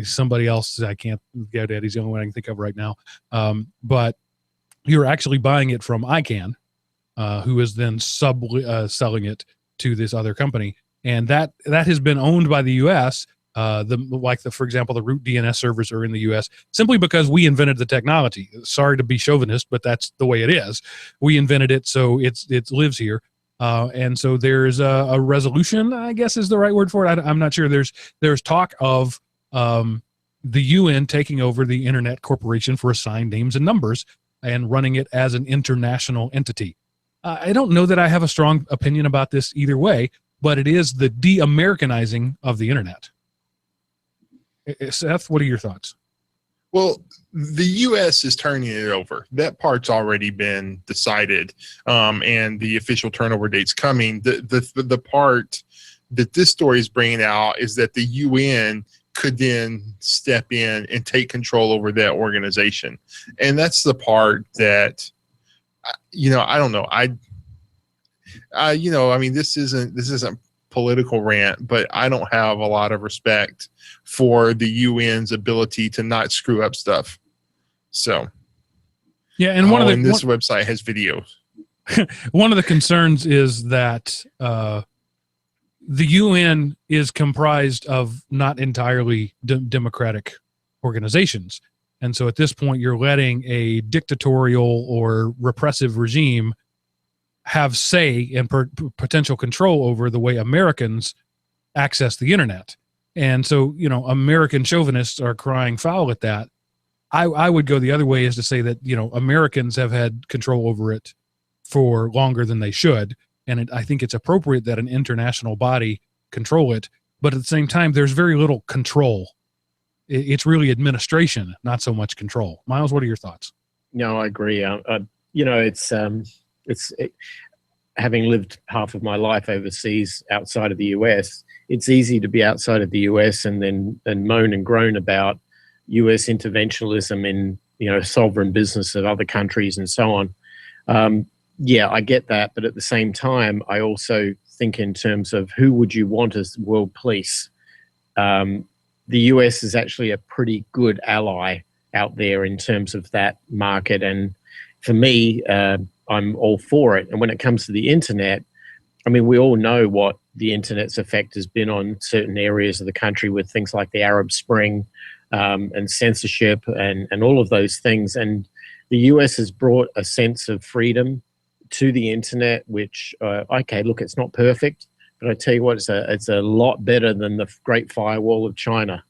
somebody else. GoDaddy's the only one I can think of right now. But you're actually buying it from ICANN, who is then selling it to this other company, and that has been owned by the U.S. For example, the root DNS servers are in the U.S. simply because we invented the technology. Sorry to be chauvinist, but that's the way it is. We invented it, so it lives here, and so there's a resolution, I guess is the right word for it. I'm not sure. There's talk of the UN taking over the Internet Corporation for Assigned Names and Numbers and running it as an international entity. I don't know that I have a strong opinion about this either way, but it is the de-Americanizing of the internet. Seth, what are your thoughts? Well, the U.S. is turning it over. That part's already been decided, and the official turnover date's coming. The part that this story is bringing out is that the UN could then step in and take control over that organization, and that's the part that, I don't know. I mean, this isn't political rant, but I don't have a lot of respect for the UN's ability to not screw up stuff. So, yeah, and this website has videos. One of the concerns is that the UN is comprised of not entirely democratic organizations. And so at this point, you're letting a dictatorial or repressive regime have say and potential control over the way Americans access the internet. And so, American chauvinists are crying foul at that. I would go the other way, is to say that, Americans have had control over it for longer than they should. And I think it's appropriate that an international body control it. But at the same time, there's very little control. It's really administration, not so much control. Miles, what are your thoughts? No, I agree. It's having lived half of my life overseas outside of the US, it's easy to be outside of the US and then moan and groan about US interventionism in, sovereign business of other countries and so on. Yeah, I get that. But at the same time, I also think in terms of who would you want as world police? The US is actually a pretty good ally out there in terms of that market. And for me, I'm all for it. And when it comes to the internet, I mean, we all know what the internet's effect has been on certain areas of the country with things like the Arab Spring and censorship and all of those things. And the US has brought a sense of freedom to the internet, which, okay, look, it's not perfect, but I tell you what, it's a lot better than the Great Firewall of China.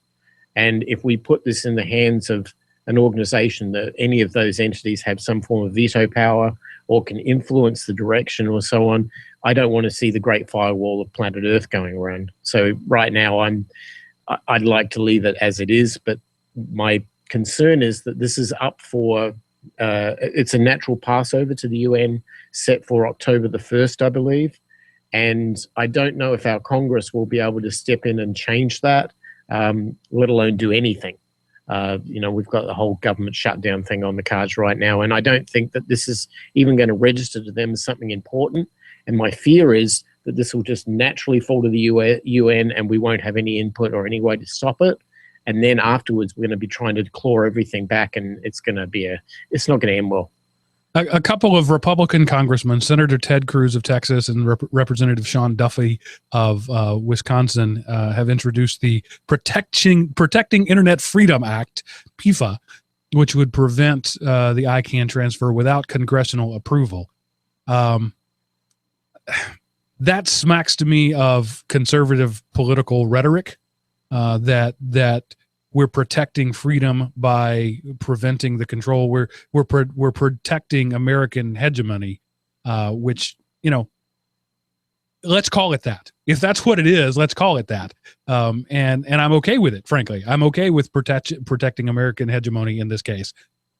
And if we put this in the hands of an organization that any of those entities have some form of veto power or can influence the direction or so on, I don't want to see the Great Firewall of planet Earth going around. So right now, I'd like to leave it as it is, but my concern is that this is up for, it's a natural passover to the UN set for October the 1st, I believe. And I don't know if our Congress will be able to step in and change that, let alone do anything. We've got the whole government shutdown thing on the cards right now, and I don't think that this is even going to register to them as something important. And my fear is that this will just naturally fall to the UN and we won't have any input or any way to stop it. And then afterwards, we're going to be trying to claw everything back, and it's not going to end well. A couple of Republican congressmen, Senator Ted Cruz of Texas and Representative Sean Duffy of Wisconsin, have introduced the Protecting Internet Freedom Act, PIFA, which would prevent the ICANN transfer without congressional approval. That smacks to me of conservative political rhetoric, that we're protecting freedom by preventing the control. We're protecting American hegemony, which, let's call it that. If that's what it is, let's call it that. And I'm okay with it, frankly. I'm okay with protecting American hegemony in this case.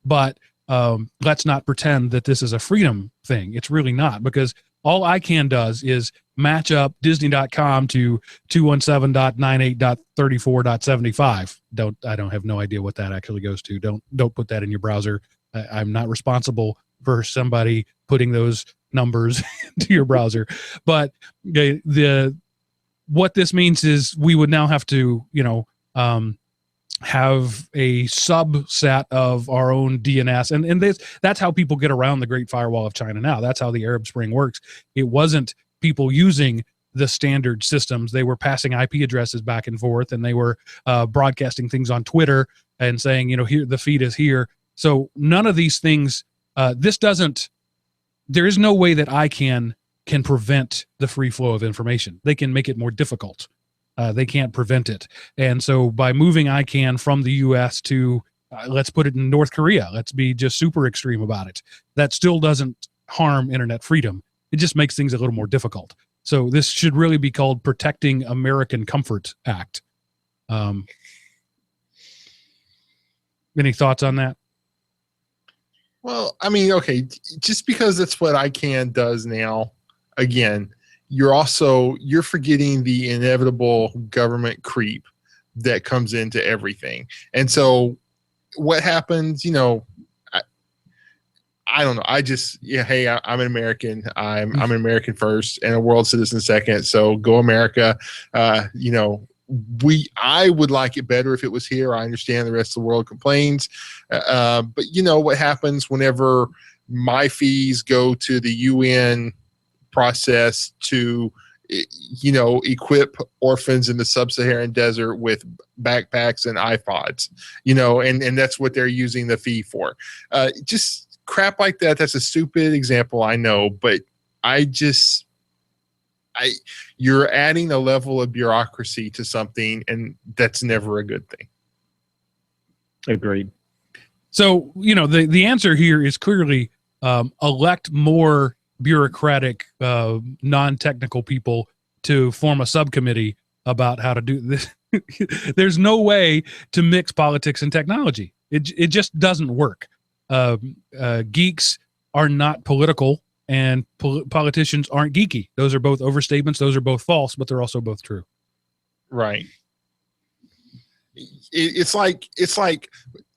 But let's not pretend that this is a freedom thing. It's really not, because all ICANN does is match up Disney.com to 217.98.34.75. I don't have no idea what that actually goes to. Don't put that in your browser. I'm not responsible for somebody putting those numbers into your browser. But what this means is we would now have to, have a subset of our own DNS. And that's how people get around the Great Firewall of China now. That's how the Arab Spring works. It wasn't people using the standard systems. They were passing IP addresses back and forth, and they were broadcasting things on Twitter and saying, here, the feed is here. So none of these things, there is no way that ICANN can prevent the free flow of information. They can make it more difficult. They can't prevent it. And so by moving ICANN from the US to, let's put it in North Korea, let's be just super extreme about it, that still doesn't harm internet freedom. It just makes things a little more difficult. So this should really be called Protecting American Comfort Act. Any thoughts on that? Well, I mean, okay, just because that's what ICANN does now, again, you're forgetting the inevitable government creep that comes into everything. And so what happens, I don't know. Hey, I'm an American. I'm an American first and a world citizen second. So go America. I would like it better if it was here. I understand the rest of the world complains. But what happens whenever my fees go to the UN process to equip orphans in the sub-Saharan desert with backpacks and iPods, and that's what they're using the fee for. Just crap like that. That's a stupid example, I know, but you're adding a level of bureaucracy to something, and that's never a good thing. Agreed. So, the answer here is clearly elect more bureaucratic, non-technical people to form a subcommittee about how to do this. There's no way to mix politics and technology. It just doesn't work. Geeks are not political, and politicians aren't geeky. Those are both overstatements. Those are both false, but they're also both true. Right. It's like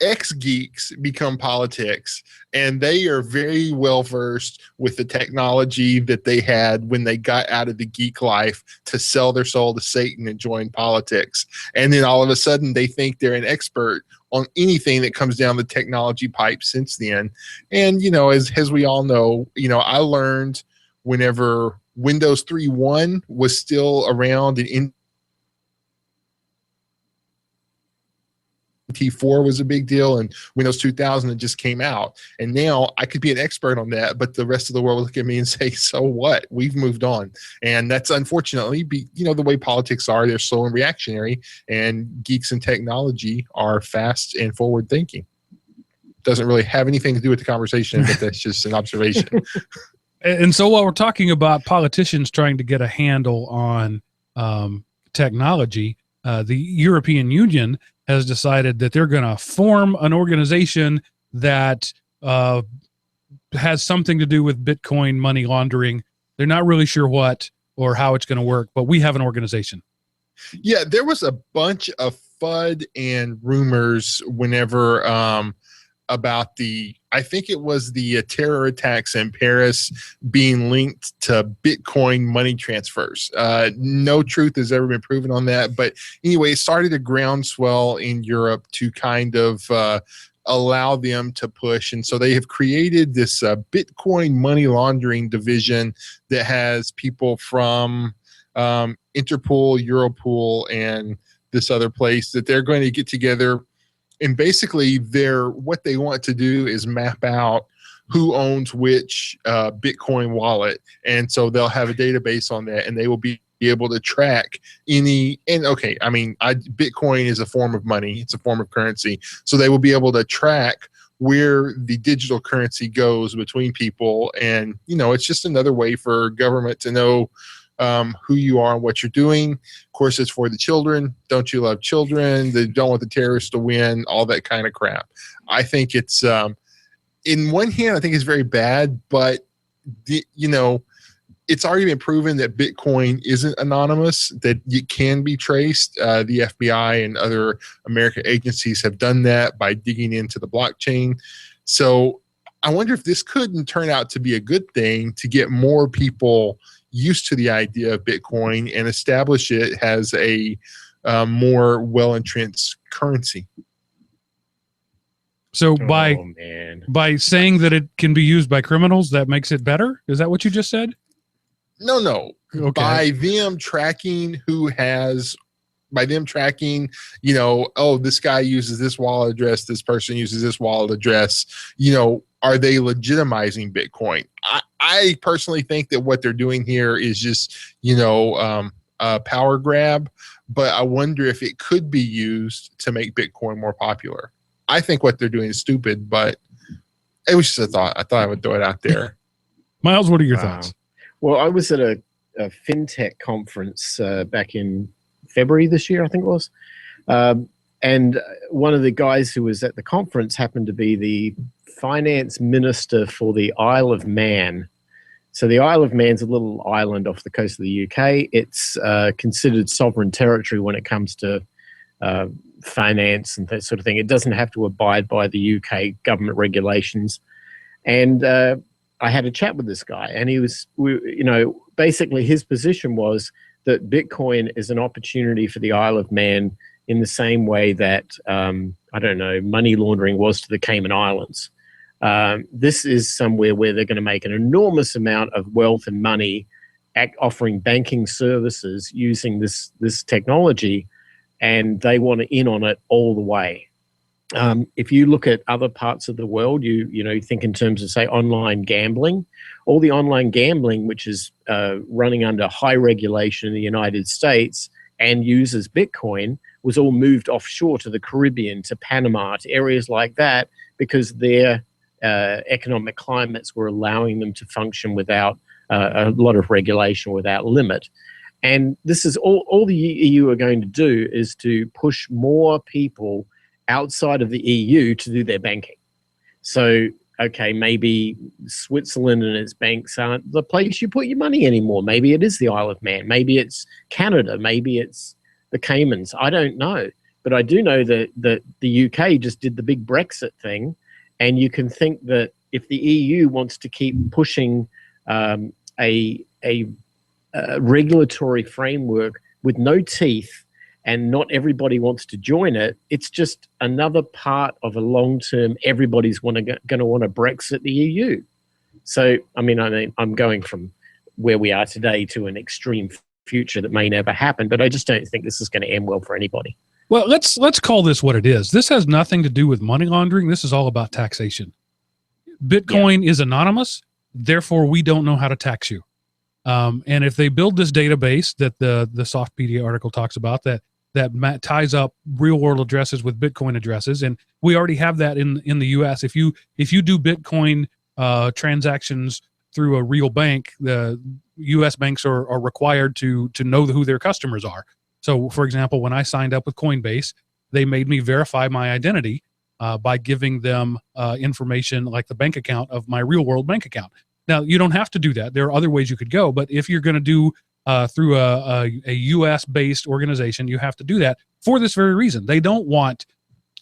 ex-geeks become politics, and they are very well versed with the technology that they had when they got out of the geek life to sell their soul to Satan and join politics. And then all of a sudden they think they're an expert on anything that comes down the technology pipe since then. And, as we all know, I learned whenever Windows 3.1 was still around, and T4 was a big deal, and Windows 2000 it just came out. And now I could be an expert on that, but the rest of the world will look at me and say, so what? We've moved on. And that's unfortunately, the way politics are. They're slow and reactionary, and geeks in technology are fast and forward thinking. Doesn't really have anything to do with the conversation, but that's just an observation. And so while we're talking about politicians trying to get a handle on technology, the European Union has decided that they're going to form an organization that has something to do with Bitcoin money laundering. They're not really sure what or how it's going to work, but we have an organization. Yeah, there was a bunch of FUD and rumors whenever about I think it was the terror attacks in Paris being linked to Bitcoin money transfers. No truth has ever been proven on that. But anyway, it started a groundswell in Europe to kind of allow them to push. And so they have created this Bitcoin money laundering division that has people from Interpol, Europol, and this other place that they're going to get together. And basically, what they want to do is map out who owns which Bitcoin wallet. And so they'll have a database on that, and they will be able to track any. And okay, I mean, Bitcoin is a form of money. It's a form of currency. So they will be able to track where the digital currency goes between people. And, it's just another way for government to know who you are and what you're doing. Of course, it's for the children. Don't you love children? They don't want the terrorists to win, all that kind of crap. I think it's, in one hand, I think it's very bad, but, it's already been proven that Bitcoin isn't anonymous, that it can be traced. The FBI and other American agencies have done that by digging into the blockchain. So I wonder if this couldn't turn out to be a good thing to get more people used to the idea of Bitcoin and establish it as a more well-entrenched currency. So by saying that it can be used by criminals, that makes it better? Is that what you just said? No. Okay. By them tracking this guy uses this wallet address, this person uses this wallet address, are they legitimizing Bitcoin? I personally think that what they're doing here is just, a power grab, but I wonder if it could be used to make Bitcoin more popular. I think what they're doing is stupid, but it was just a thought. I thought I would throw it out there. Miles, what are your thoughts? Well, I was at a fintech conference back in February this year, I think it was. And one of the guys who was at the conference happened to be the finance minister for the Isle of Man. So the Isle of Man's a little island off the coast of the UK. It's considered sovereign territory when it comes to finance and that sort of thing. It doesn't have to abide by the UK government regulations. And I had a chat with this guy, and he was, basically his position was that Bitcoin is an opportunity for the Isle of Man in the same way that, money laundering was to the Cayman Islands. This is somewhere where they're going to make an enormous amount of wealth and money offering banking services using this technology, and they want to in on it all the way. If you look at other parts of the world, you think in terms of, say, online gambling. All the online gambling, which is running under high regulation in the United States and uses Bitcoin, was all moved offshore to the Caribbean, to Panama, to areas like that, because their economic climates were allowing them to function without a lot of regulation, without limit. And this is all the EU are going to do, is to push more people outside of the EU to do their banking. So, okay, maybe Switzerland and its banks aren't the place you put your money anymore. Maybe it is the Isle of Man. Maybe it's Canada. Maybe it's the Caymans. I don't know. But I do know that the UK just did the big Brexit thing. And you can think that if the EU wants to keep pushing a regulatory framework with no teeth, and not everybody wants to join it, it's just another part of a long-term, everybody's going to want to Brexit the EU. So, I'm going from where we are today to an extreme future that may never happen. But I just don't think this is going to end well for anybody. Well, let's call this what it is. This has nothing to do with money laundering. This is all about taxation. Bitcoin is anonymous, therefore we don't know how to tax you. And if they build this database that the Softpedia article talks about, that ties up real world addresses with Bitcoin addresses, and we already have that in the U.S. If you do Bitcoin transactions through a real bank, the U.S. banks are required to know who their customers are. So, for example, when I signed up with Coinbase, they made me verify my identity by giving them information like the bank account of my real world bank account. Now, you don't have to do that. There are other ways you could go, but if you're going to do through a U.S. based organization, you have to do that for this very reason. They don't want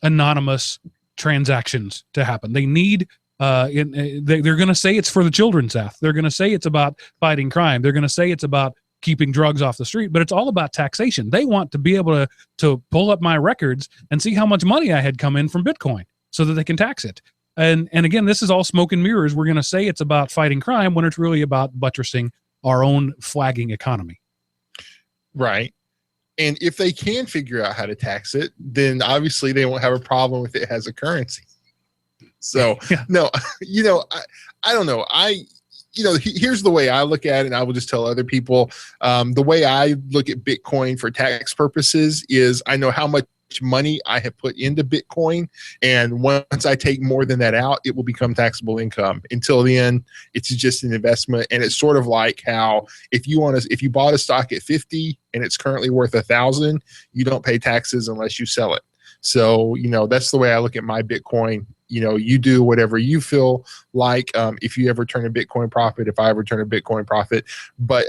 anonymous transactions to happen. They need they're going to say it's for the children's death. They're going to say it's about fighting crime. They're going to say it's about keeping drugs off the street, but it's all about taxation. They want to be able to pull up my records and see how much money I had come in from Bitcoin so that they can tax it. And again, this is all smoke and mirrors. We're going to say it's about fighting crime when it's really about buttressing our own flagging economy. Right. And if they can figure out how to tax it, then obviously they won't have a problem with it as a currency. So, Yeah. No, I don't know. Here's the way I look at it, and I will just tell other people. The way I look at Bitcoin for tax purposes is I know how much money I have put into Bitcoin, and once I take more than that out, it will become taxable income. Until then, it's just an investment, and it's sort of like how if you bought a stock at 50 and it's currently worth 1,000, you don't pay taxes unless you sell it. So that's the way I look at my Bitcoin. You do whatever you feel like. If you ever turn a Bitcoin profit, if I ever turn a Bitcoin profit, but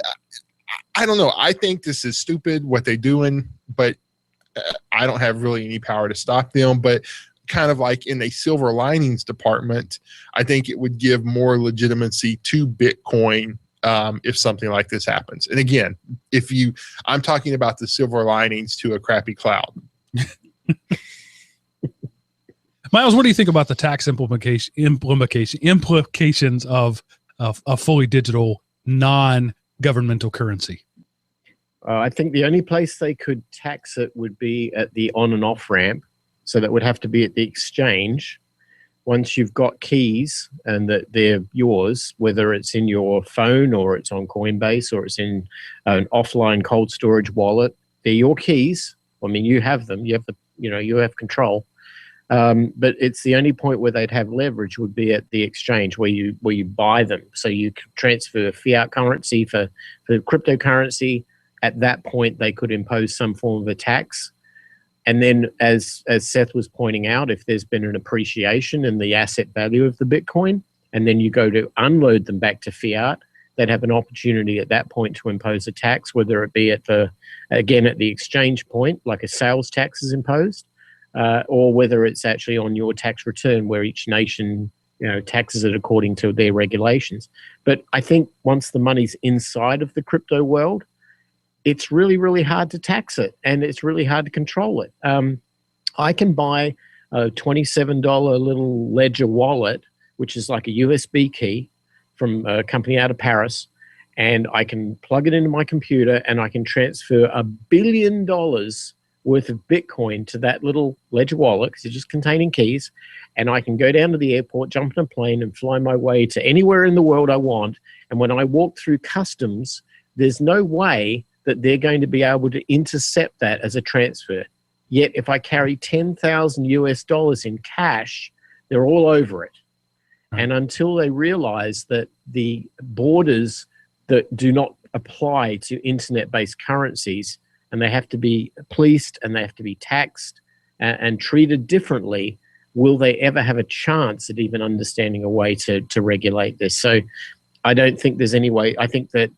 I don't know. I think this is stupid what they're doing, but I don't have really any power to stop them. But kind of like in a silver linings department, I think it would give more legitimacy to Bitcoin if something like this happens. And again, I'm talking about the silver linings to a crappy cloud. Miles, what do you think about the tax implications of a fully digital, non-governmental currency? I think the only place they could tax it would be at the on and off ramp. So that would have to be at the exchange. Once you've got keys and that they're yours, whether it's in your phone or it's on Coinbase or it's in an offline cold storage wallet, they're your keys. I mean, you have them. You have you have control. But it's the only point where they'd have leverage would be at the exchange where you buy them. So you could transfer fiat currency for cryptocurrency. At that point, they could impose some form of a tax. And then, as Seth was pointing out, if there's been an appreciation in the asset value of the Bitcoin, and then you go to unload them back to fiat, they'd have an opportunity at that point to impose a tax, whether it be at the exchange point, like a sales tax is imposed, or whether it's actually on your tax return, where each nation taxes it according to their regulations. But I think once the money's inside of the crypto world, it's really, really hard to tax it, and it's really hard to control it. I can buy a $27 little Ledger wallet, which is like a USB key from a company out of Paris, and I can plug it into my computer, and I can transfer $1 billion worth of Bitcoin to that little Ledger wallet, because it's just containing keys, and I can go down to the airport, jump in a plane, and fly my way to anywhere in the world I want. And when I walk through customs, there's no way that they're going to be able to intercept that as a transfer. Yet if I carry 10,000 US dollars in cash, they're all over it. And until they realize that the borders that do not apply to internet-based currencies, and they have to be policed and they have to be taxed and treated differently, will they ever have a chance at even understanding a way to regulate this? So I don't think there's any way. I think that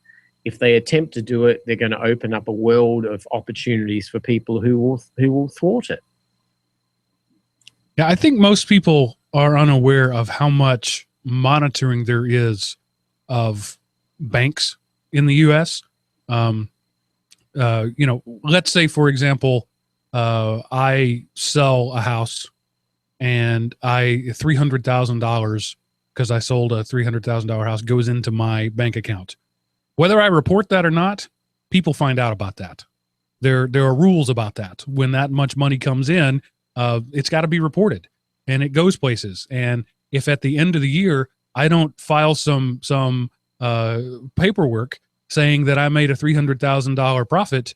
if they attempt to do it, they're going to open up a world of opportunities for people who will thwart it. Yeah, I think most people are unaware of how much monitoring there is of banks in the U.S. Let's say, for example, I sell a house and $300,000 because I sold a $300,000 house goes into my bank account. Whether I report that or not, people find out about that. There are rules about that. When that much money comes in, it's got to be reported, and it goes places. And if at the end of the year I don't file some paperwork saying that I made a $300,000 profit,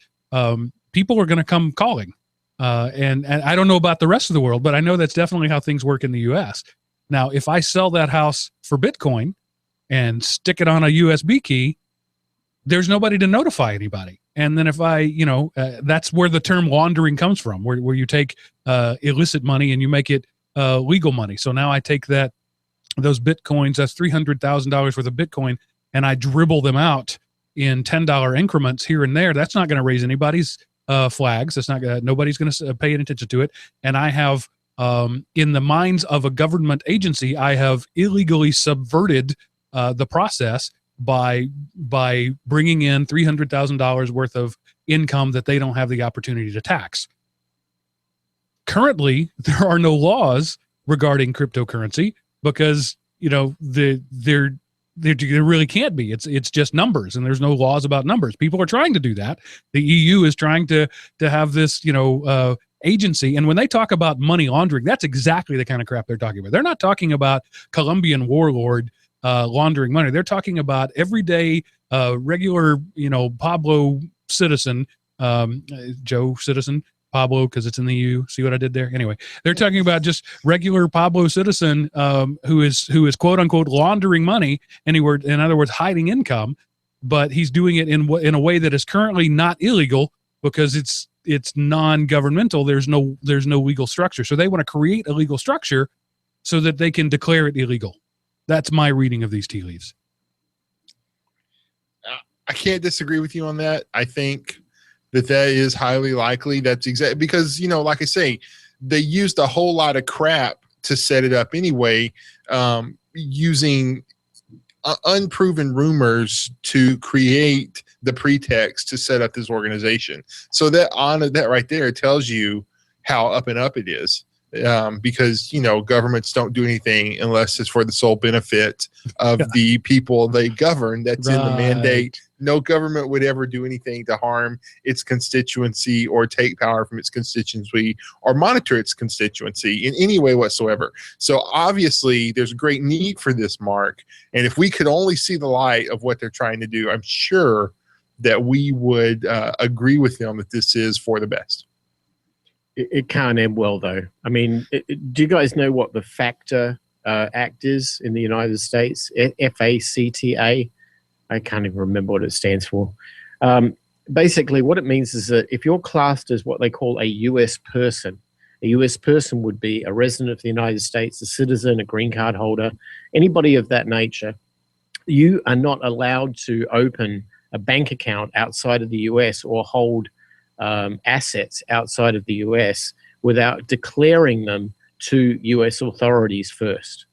people are going to come calling. And I don't know about the rest of the world, but I know that's definitely how things work in the U.S. Now, if I sell that house for Bitcoin and stick it on a USB key, there's nobody to notify anybody. And then if I, that's where the term laundering comes from, where you take illicit money and you make it legal money. So now I take those Bitcoins, that's $300,000 worth of Bitcoin, and I dribble them out in $10 increments here and there. That's not going to raise anybody's flags. That's not nobody's going to pay any attention to it. And I have, in the minds of a government agency, I have illegally subverted the process by bringing in $300,000 worth of income that they don't have the opportunity to tax. Currently, there are no laws regarding cryptocurrency because there really can't be. It's just numbers, and there's no laws about numbers. People are trying to do that. The EU is trying to have this agency, and when they talk about money laundering, that's exactly the kind of crap they're talking about. They're not talking about Colombian warlord laundering money. They're talking about everyday regular Pablo citizen, Joe citizen, Pablo, because it's in the EU. See what I did there? Anyway, they're talking about just regular Pablo citizen who is quote unquote laundering money, in other words, hiding income, but he's doing it in a way that is currently not illegal because it's non-governmental. There's no legal structure. So they want to create a legal structure so that they can declare it illegal. That's my reading of these tea leaves. I can't disagree with you on that. I think that is highly likely. That's exactly because, like I say, they used a whole lot of crap to set it up anyway, using unproven rumors to create the pretext to set up this organization. So that right there tells you how up and up it is. Because governments don't do anything unless it's for the sole benefit of the people they govern. That's in the mandate. No government would ever do anything to harm its constituency or take power from its constituency or monitor its constituency in any way whatsoever. So obviously there's a great need for this, Mark. And if we could only see the light of what they're trying to do, I'm sure that we would agree with them that this is for the best. It can't end well, though. I mean, do you guys know what the FACTA Act is in the United States? FACTA. I can't even remember what it stands for. Basically, what it means is that if you're classed as what they call a U.S. person would be a resident of the United States, a citizen, a green card holder, anybody of that nature, you are not allowed to open a bank account outside of the U.S. or hold assets outside of the US without declaring them to US authorities first.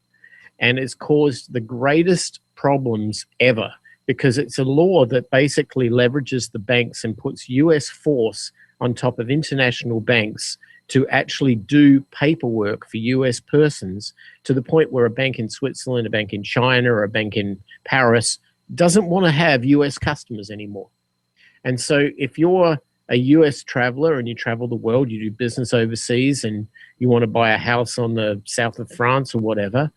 And it's caused the greatest problems ever because it's a law that basically leverages the banks and puts US force on top of international banks to actually do paperwork for US persons to the point where a bank in Switzerland, a bank in China, or a bank in Paris doesn't want to have US customers anymore. And so if you're a US traveler and you travel the world, you do business overseas and you want to buy a house on the south of France or whatever,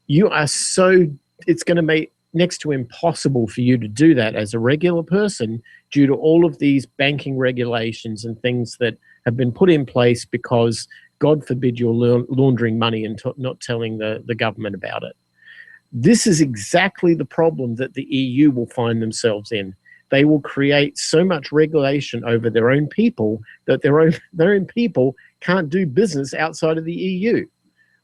it's going to make next to impossible for you to do that as a regular person due to all of these banking regulations and things that have been put in place because, God forbid, you're laundering money and not telling the government about it. This is exactly the problem that the EU will find themselves in. They will create so much regulation over their own people that their own people can't do business outside of the EU.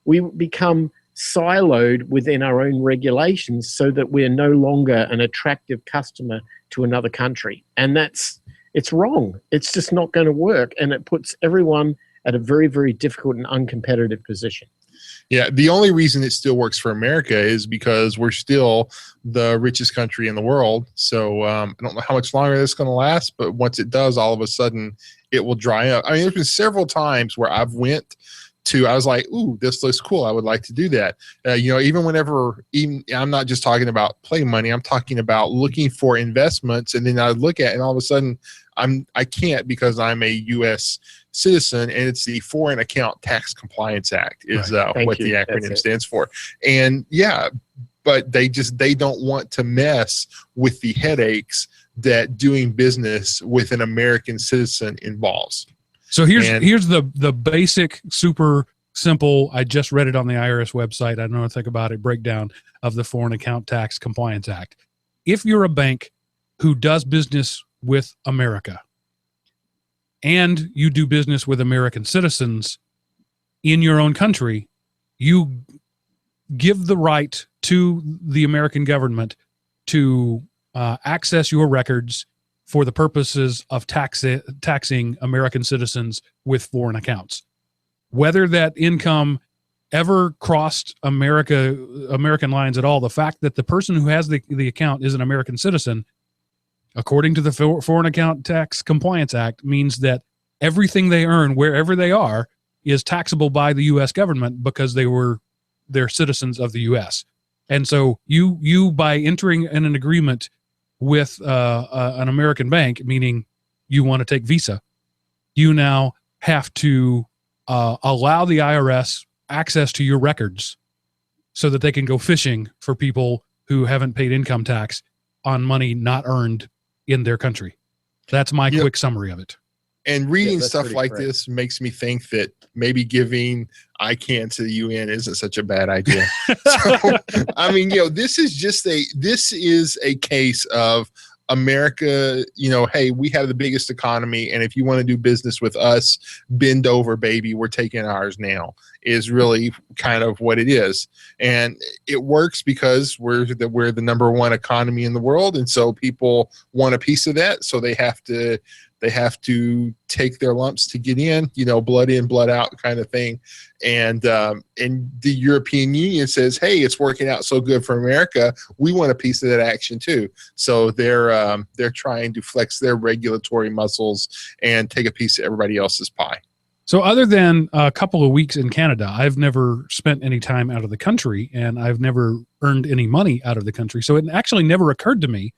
We become siloed within our own regulations so that we're no longer an attractive customer to another country. And it's wrong. It's just not going to work. And it puts everyone at a very, very difficult and uncompetitive position. Yeah, the only reason it still works for America is because we're still the richest country in the world. So I don't know how much longer this is going to last, but once it does, all of a sudden it will dry up. I mean, there's been several times where I've went to, I was like, ooh, this looks cool. I would like to do that. Even whenever, I'm not just talking about play money. I'm talking about looking for investments. And then I look at, and all of a sudden I can't, because I'm a U.S. citizen, and it's the Foreign Account Tax Compliance Act is what the acronym stands for. And yeah, but they don't want to mess with the headaches that doing business with an American citizen involves. So here's the basic, super simple, I just read it on the IRS website, I don't know what to think about it, breakdown of the Foreign Account Tax Compliance Act. If you're a bank who does business with America and you do business with American citizens in your own country, you give the right to the American government to access your records for the purposes of taxing American citizens with foreign accounts. Whether that income ever crossed American lines at all, the fact that the person who has the account is an American citizen, according to the Foreign Account Tax Compliance Act, means that everything they earn wherever they are is taxable by the U.S. government because they're citizens of the U.S. And so you by entering in an agreement with an American bank, meaning you want to take Visa, you now have to allow the IRS access to your records so that they can go fishing for people who haven't paid income tax on money not earned in their country. That's my quick summary of it. And reading stuff like this makes me think that maybe giving ICANN to the UN isn't such a bad idea. So, I mean, this is a case of America, hey, we have the biggest economy, and if you want to do business with us, bend over, baby, we're taking ours now, is really kind of what it is. And it works because we're the number one economy in the world, and so people want a piece of that, so they have to take their lumps to get in, blood in, blood out kind of thing. And the European Union says, hey, it's working out so good for America, we want a piece of that action too. So they're trying to flex their regulatory muscles and take a piece of everybody else's pie. So other than a couple of weeks in Canada, I've never spent any time out of the country, and I've never earned any money out of the country. So it actually never occurred to me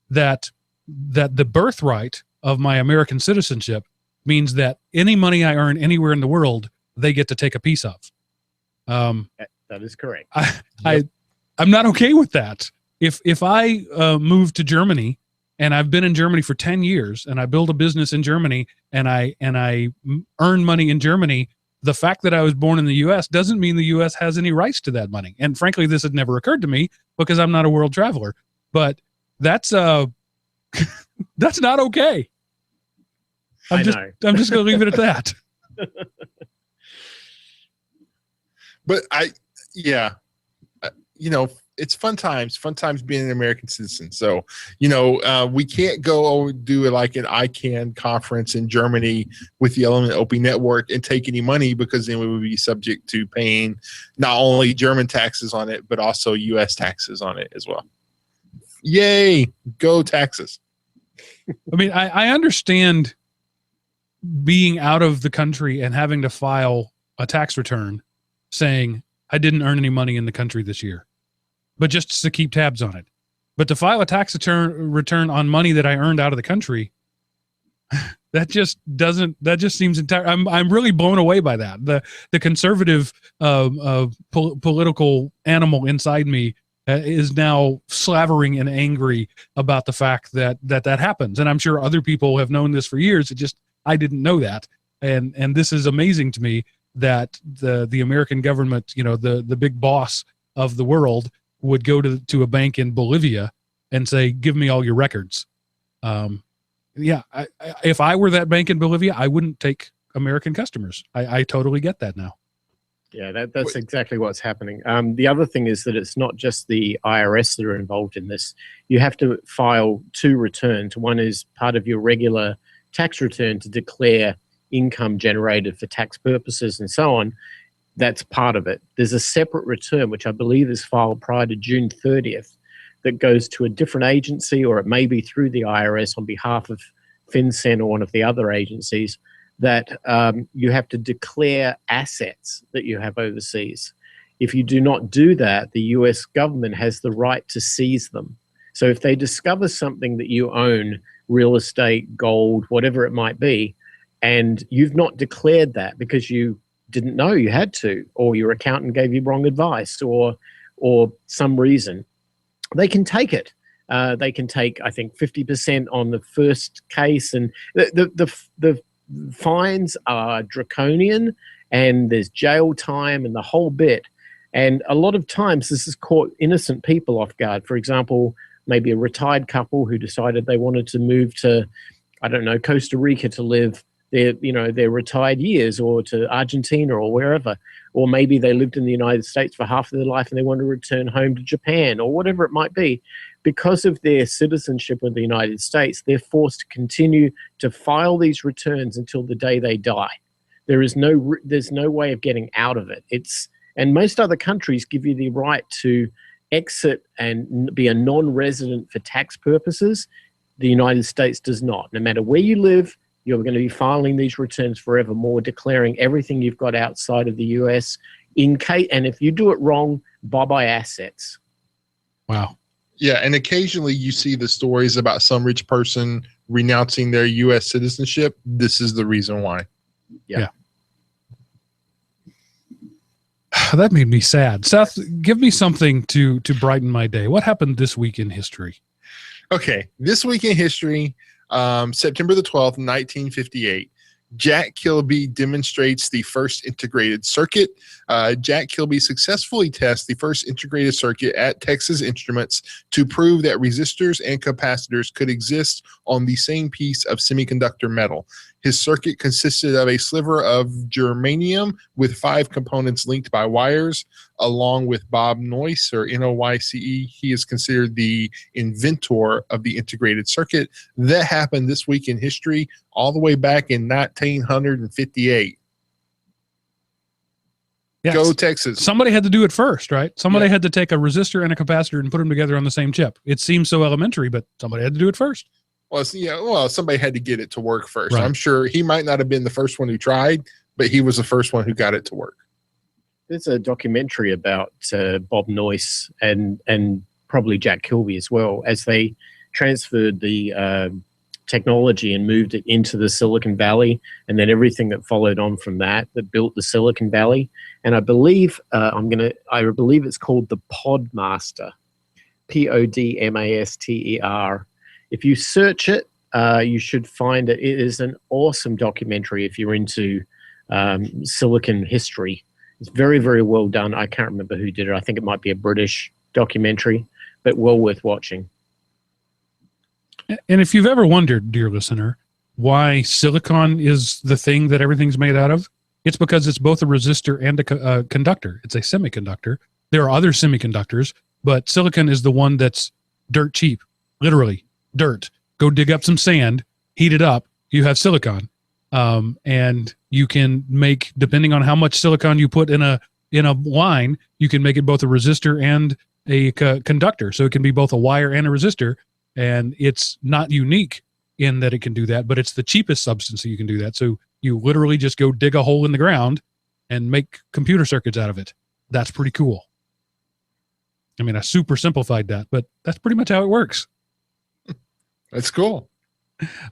that the birthright of my American citizenship means that any money I earn anywhere in the world, they get to take a piece of. That is correct. I'm not okay with that. If I move to Germany, and I've been in Germany for 10 years, and I build a business in Germany, and I earn money in Germany, the fact that I was born in the U.S. doesn't mean the U.S. has any rights to that money. And frankly, this had never occurred to me because I'm not a world traveler. But that's that's not okay. I'm just going to leave it at that. But it's fun times being an American citizen. So, we can't go do like an ICANN conference in Germany with the Element OP network and take any money, because then we would be subject to paying not only German taxes on it, but also U.S. taxes on it as well. Yay, go taxes. I mean, I understand being out of the country and having to file a tax return saying I didn't earn any money in the country this year, but just to keep tabs on it. But to file a tax return on money that I earned out of the country, that just seems entire. I'm really blown away by that. The conservative political animal inside me is now slavering and angry about the fact that happens. And I'm sure other people have known this for years. I didn't know that. And this is amazing to me that the American government, the big boss of the world, would go to a bank in Bolivia and say, give me all your records. If I were that bank in Bolivia, I wouldn't take American customers. I totally get that now. Yeah, that's exactly what's happening. The other thing is that it's not just the IRS that are involved in this. You have to file 2 returns. One is part of your regular tax return to declare income generated for tax purposes and so on. That's part of it. There's a separate return, which I believe is filed prior to June 30th, that goes to a different agency, or it may be through the IRS on behalf of FinCEN or one of the other agencies. that you have to declare assets that you have overseas. If you do not do that, the US government has the right to seize them. So if they discover something that you own, real estate, gold, whatever it might be, and you've not declared that because you didn't know you had to, or your accountant gave you wrong advice, or some reason, they can take it. They can take, I think, 50% on the first case, and the fines are draconian, and there's jail time and the whole bit. And a lot of times this has caught innocent people off guard. For example, maybe a retired couple who decided they wanted to move to, I don't know, Costa Rica to live their retired years, or to Argentina or wherever. Or maybe they lived in the United States for half of their life and they want to return home to Japan, or whatever it might be. Because of their citizenship with the United States, they're forced to continue to file these returns until the day they die. There's no way of getting out of it. And most other countries give you the right to exit and be a non-resident for tax purposes. The United States does not. No matter where you live, you're going to be filing these returns forevermore, declaring everything you've got outside of the US and if you do it wrong, bye-bye assets. Wow. Yeah, and occasionally you see the stories about some rich person renouncing their US citizenship. This is the reason why. Yeah. That made me sad. Seth, give me something to brighten my day. What happened this week in history? Okay, this week in history, September the 12th, 1958, Jack Kilby demonstrates the first integrated circuit. Jack Kilby successfully tests the first integrated circuit at Texas Instruments to prove that resistors and capacitors could exist on the same piece of semiconductor metal. His circuit consisted of a sliver of germanium with 5 components linked by wires, along with Bob Noyce, or Noyce. He is considered the inventor of the integrated circuit. That happened this week in history, all the way back in 1958. Yes. Go Texas. Somebody had to do it first, right? Somebody had to take a resistor and a capacitor and put them together on the same chip. It seems so elementary, but somebody had to do it first. Well, somebody had to get it to work first. Right. I'm sure he might not have been the first one who tried, but he was the first one who got it to work. There's a documentary about Bob Noyce and probably Jack Kilby as well, as they transferred the technology and moved it into the Silicon Valley, and then everything that followed on from that built the Silicon Valley. And I believe it's called the Podmaster, Podmaster. If you search it, you should find it. It is an awesome documentary if you're into silicon history. It's very, very well done. I can't remember who did it. I think it might be a British documentary, but well worth watching. And if you've ever wondered, dear listener, why silicon is the thing that everything's made out of, it's because it's both a resistor and a conductor. It's a semiconductor. There are other semiconductors, but silicon is the one that's dirt cheap, literally. Dirt. Go dig up some sand, heat it up, you have silicon. And you can make, depending on how much silicon you put in a line, you can make it both a resistor and a conductor. So it can be both a wire and a resistor. And it's not unique in that it can do that, but it's the cheapest substance that you can do that. So you literally just go dig a hole in the ground and make computer circuits out of it. That's pretty cool. I mean, I super simplified that, but that's pretty much how it works. That's cool.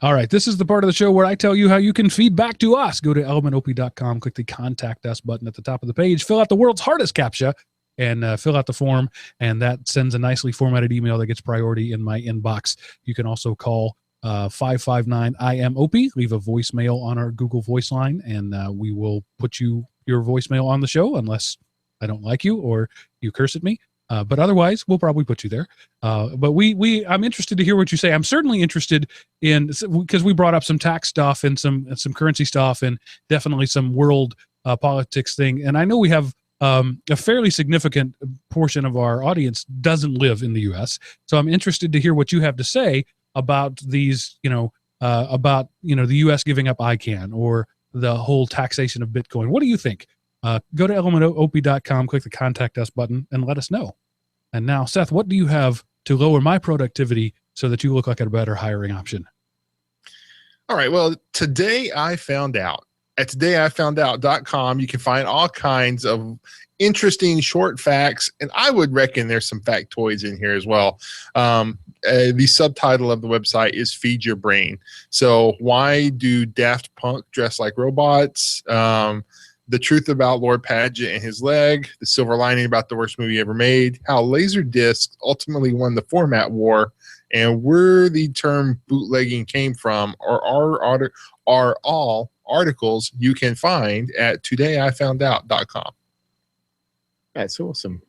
All right. This is the part of the show where I tell you how you can feed back to us. Go to elementop.com, click the Contact Us button at the top of the page, fill out the world's hardest CAPTCHA, and fill out the form. And that sends a nicely formatted email that gets priority in my inbox. You can also call 559-IM-OP, leave a voicemail on our Google Voice line, and we will put your voicemail on the show unless I don't like you or you curse at me. But otherwise, we'll probably put you there. But I'm interested to hear what you say. I'm certainly interested in, because we brought up some tax stuff and some currency stuff and definitely some world politics thing. And I know we have a fairly significant portion of our audience doesn't live in the U.S. So I'm interested to hear what you have to say about these, the U.S. giving up ICANN or the whole taxation of Bitcoin. What do you think? Go to elementop.com, click the Contact Us button, and let us know. And now, Seth, what do you have to lower my productivity so that you look like a better hiring option? All right. Well, today I found out at todayifoundout.com, you can find all kinds of interesting short facts. And I would reckon there's some factoids in here as well. The subtitle of the website is Feed Your Brain. So why do Daft Punk dress like robots? The truth about Lord Paget and his leg, the silver lining about the worst movie ever made, how Laserdisc ultimately won the format war, and where the term bootlegging came from are all articles you can find at todayifoundout.com. That's awesome.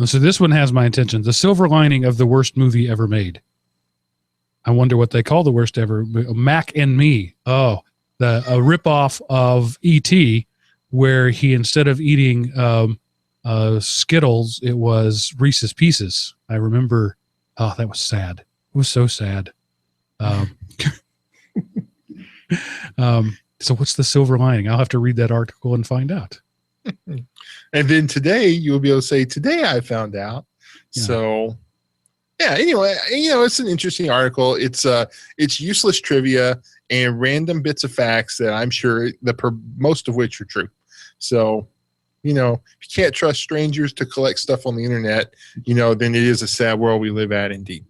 So this one has my attention. The silver lining of the worst movie ever made. I wonder what they call the worst ever. Mac and Me. Oh, a ripoff of E.T., where he, instead of eating Skittles, it was Reese's Pieces. I remember. Oh, that was sad. It was so sad. So what's the silver lining? I'll have to read that article and find out. And then today you'll be able to say, today I found out. Yeah. So yeah, anyway, it's an interesting article. It's useless trivia and random bits of facts that I'm sure most of which are true. So, if you can't trust strangers to collect stuff on the internet, then it is a sad world we live at indeed.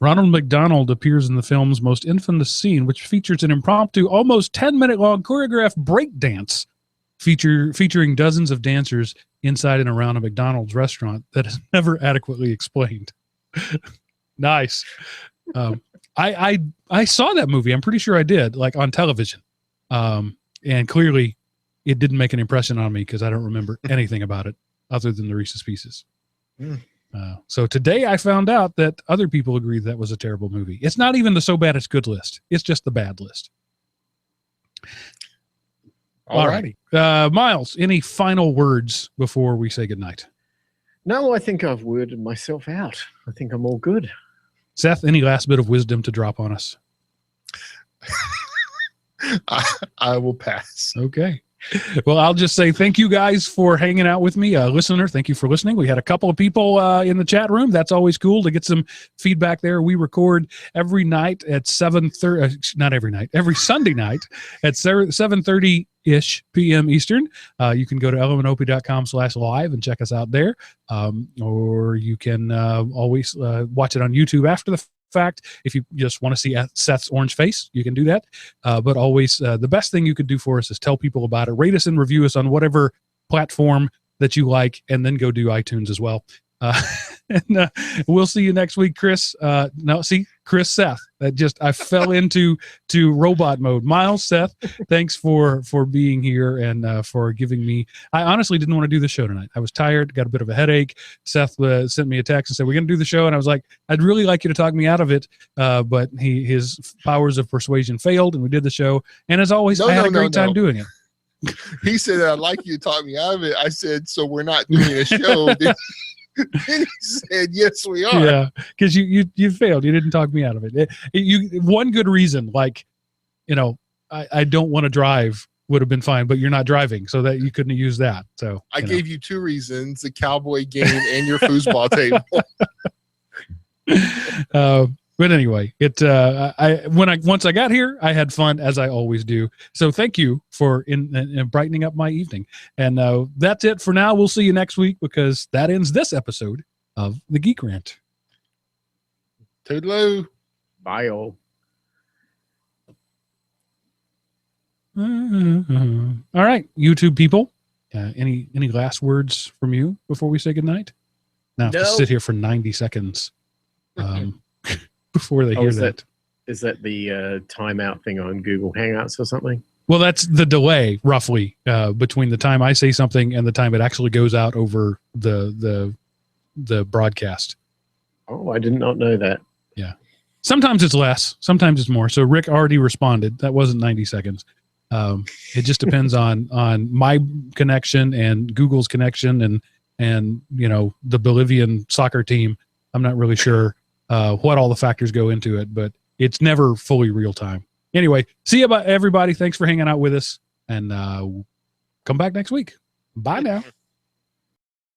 Ronald McDonald appears in the film's most infamous scene, which features an impromptu, almost 10-minute long choreographed break dance featuring dozens of dancers inside and around a McDonald's restaurant that is never adequately explained. Nice. I saw that movie. I'm pretty sure I did, like on television. And clearly it didn't make an impression on me because I don't remember anything about it other than the Reese's Pieces. So today I found out that other people agree that was a terrible movie. It's not even the so bad it's good list. It's just the bad list. All righty. Miles, any final words before we say goodnight? No, I think I've worded myself out. I think I'm all good. Seth, any last bit of wisdom to drop on us? I will pass. Okay. Well, I'll just say thank you guys for hanging out with me. Listener, thank you for listening. We had a couple of people in the chat room. That's always cool to get some feedback there. We record every night at 7:30, not every night, every Sunday night at 7:30-ish p.m. Eastern. You can go to elementop.com/live and check us out there. Or you can always watch it on YouTube after the fact. If you just want to see Seth's orange face, you can do that. But always, the best thing you could do for us is tell people about it. Rate us and review us on whatever platform that you like, and then go do iTunes as well. And we'll see you next week, Chris. Chris, Seth. I fell into robot mode. Miles, Seth, thanks for being here and for giving me. I honestly didn't want to do the show tonight. I was tired, got a bit of a headache. Seth sent me a text and said, "We're going to do the show," and I was like, "I'd really like you to talk me out of it," but his powers of persuasion failed, and we did the show. And as always, I had a great time doing it. He said, "I'd like you to talk me out of it." I said, "So we're not doing a show." And he said, "Yes, we are." Yeah, because you failed. You didn't talk me out of it. One good reason, like, I don't want to drive would have been fine, but you're not driving, so that you couldn't use that. So I gave you two reasons: the cowboy game and your foosball table. But anyway, once I got here, I had fun, as I always do. So thank you for in brightening up my evening. And that's it for now. We'll see you next week, because that ends this episode of the Geek Rant. Toodaloo. Bye, all. All right, YouTube people. Any last words from you before we say goodnight? Now I have to sit here for 90 seconds. Before they hear that. Is that the timeout thing on Google Hangouts or something? Well, that's the delay, roughly, between the time I say something and the time it actually goes out over the broadcast. Oh, I did not know that. Yeah. Sometimes it's less. Sometimes it's more. So Rick already responded. That wasn't 90 seconds. It just depends on my connection and Google's connection and the Bolivian soccer team. I'm not really sure what all the factors go into it, but it's never fully real time. Anyway, see you, everybody. Thanks for hanging out with us, and come back next week. Bye now.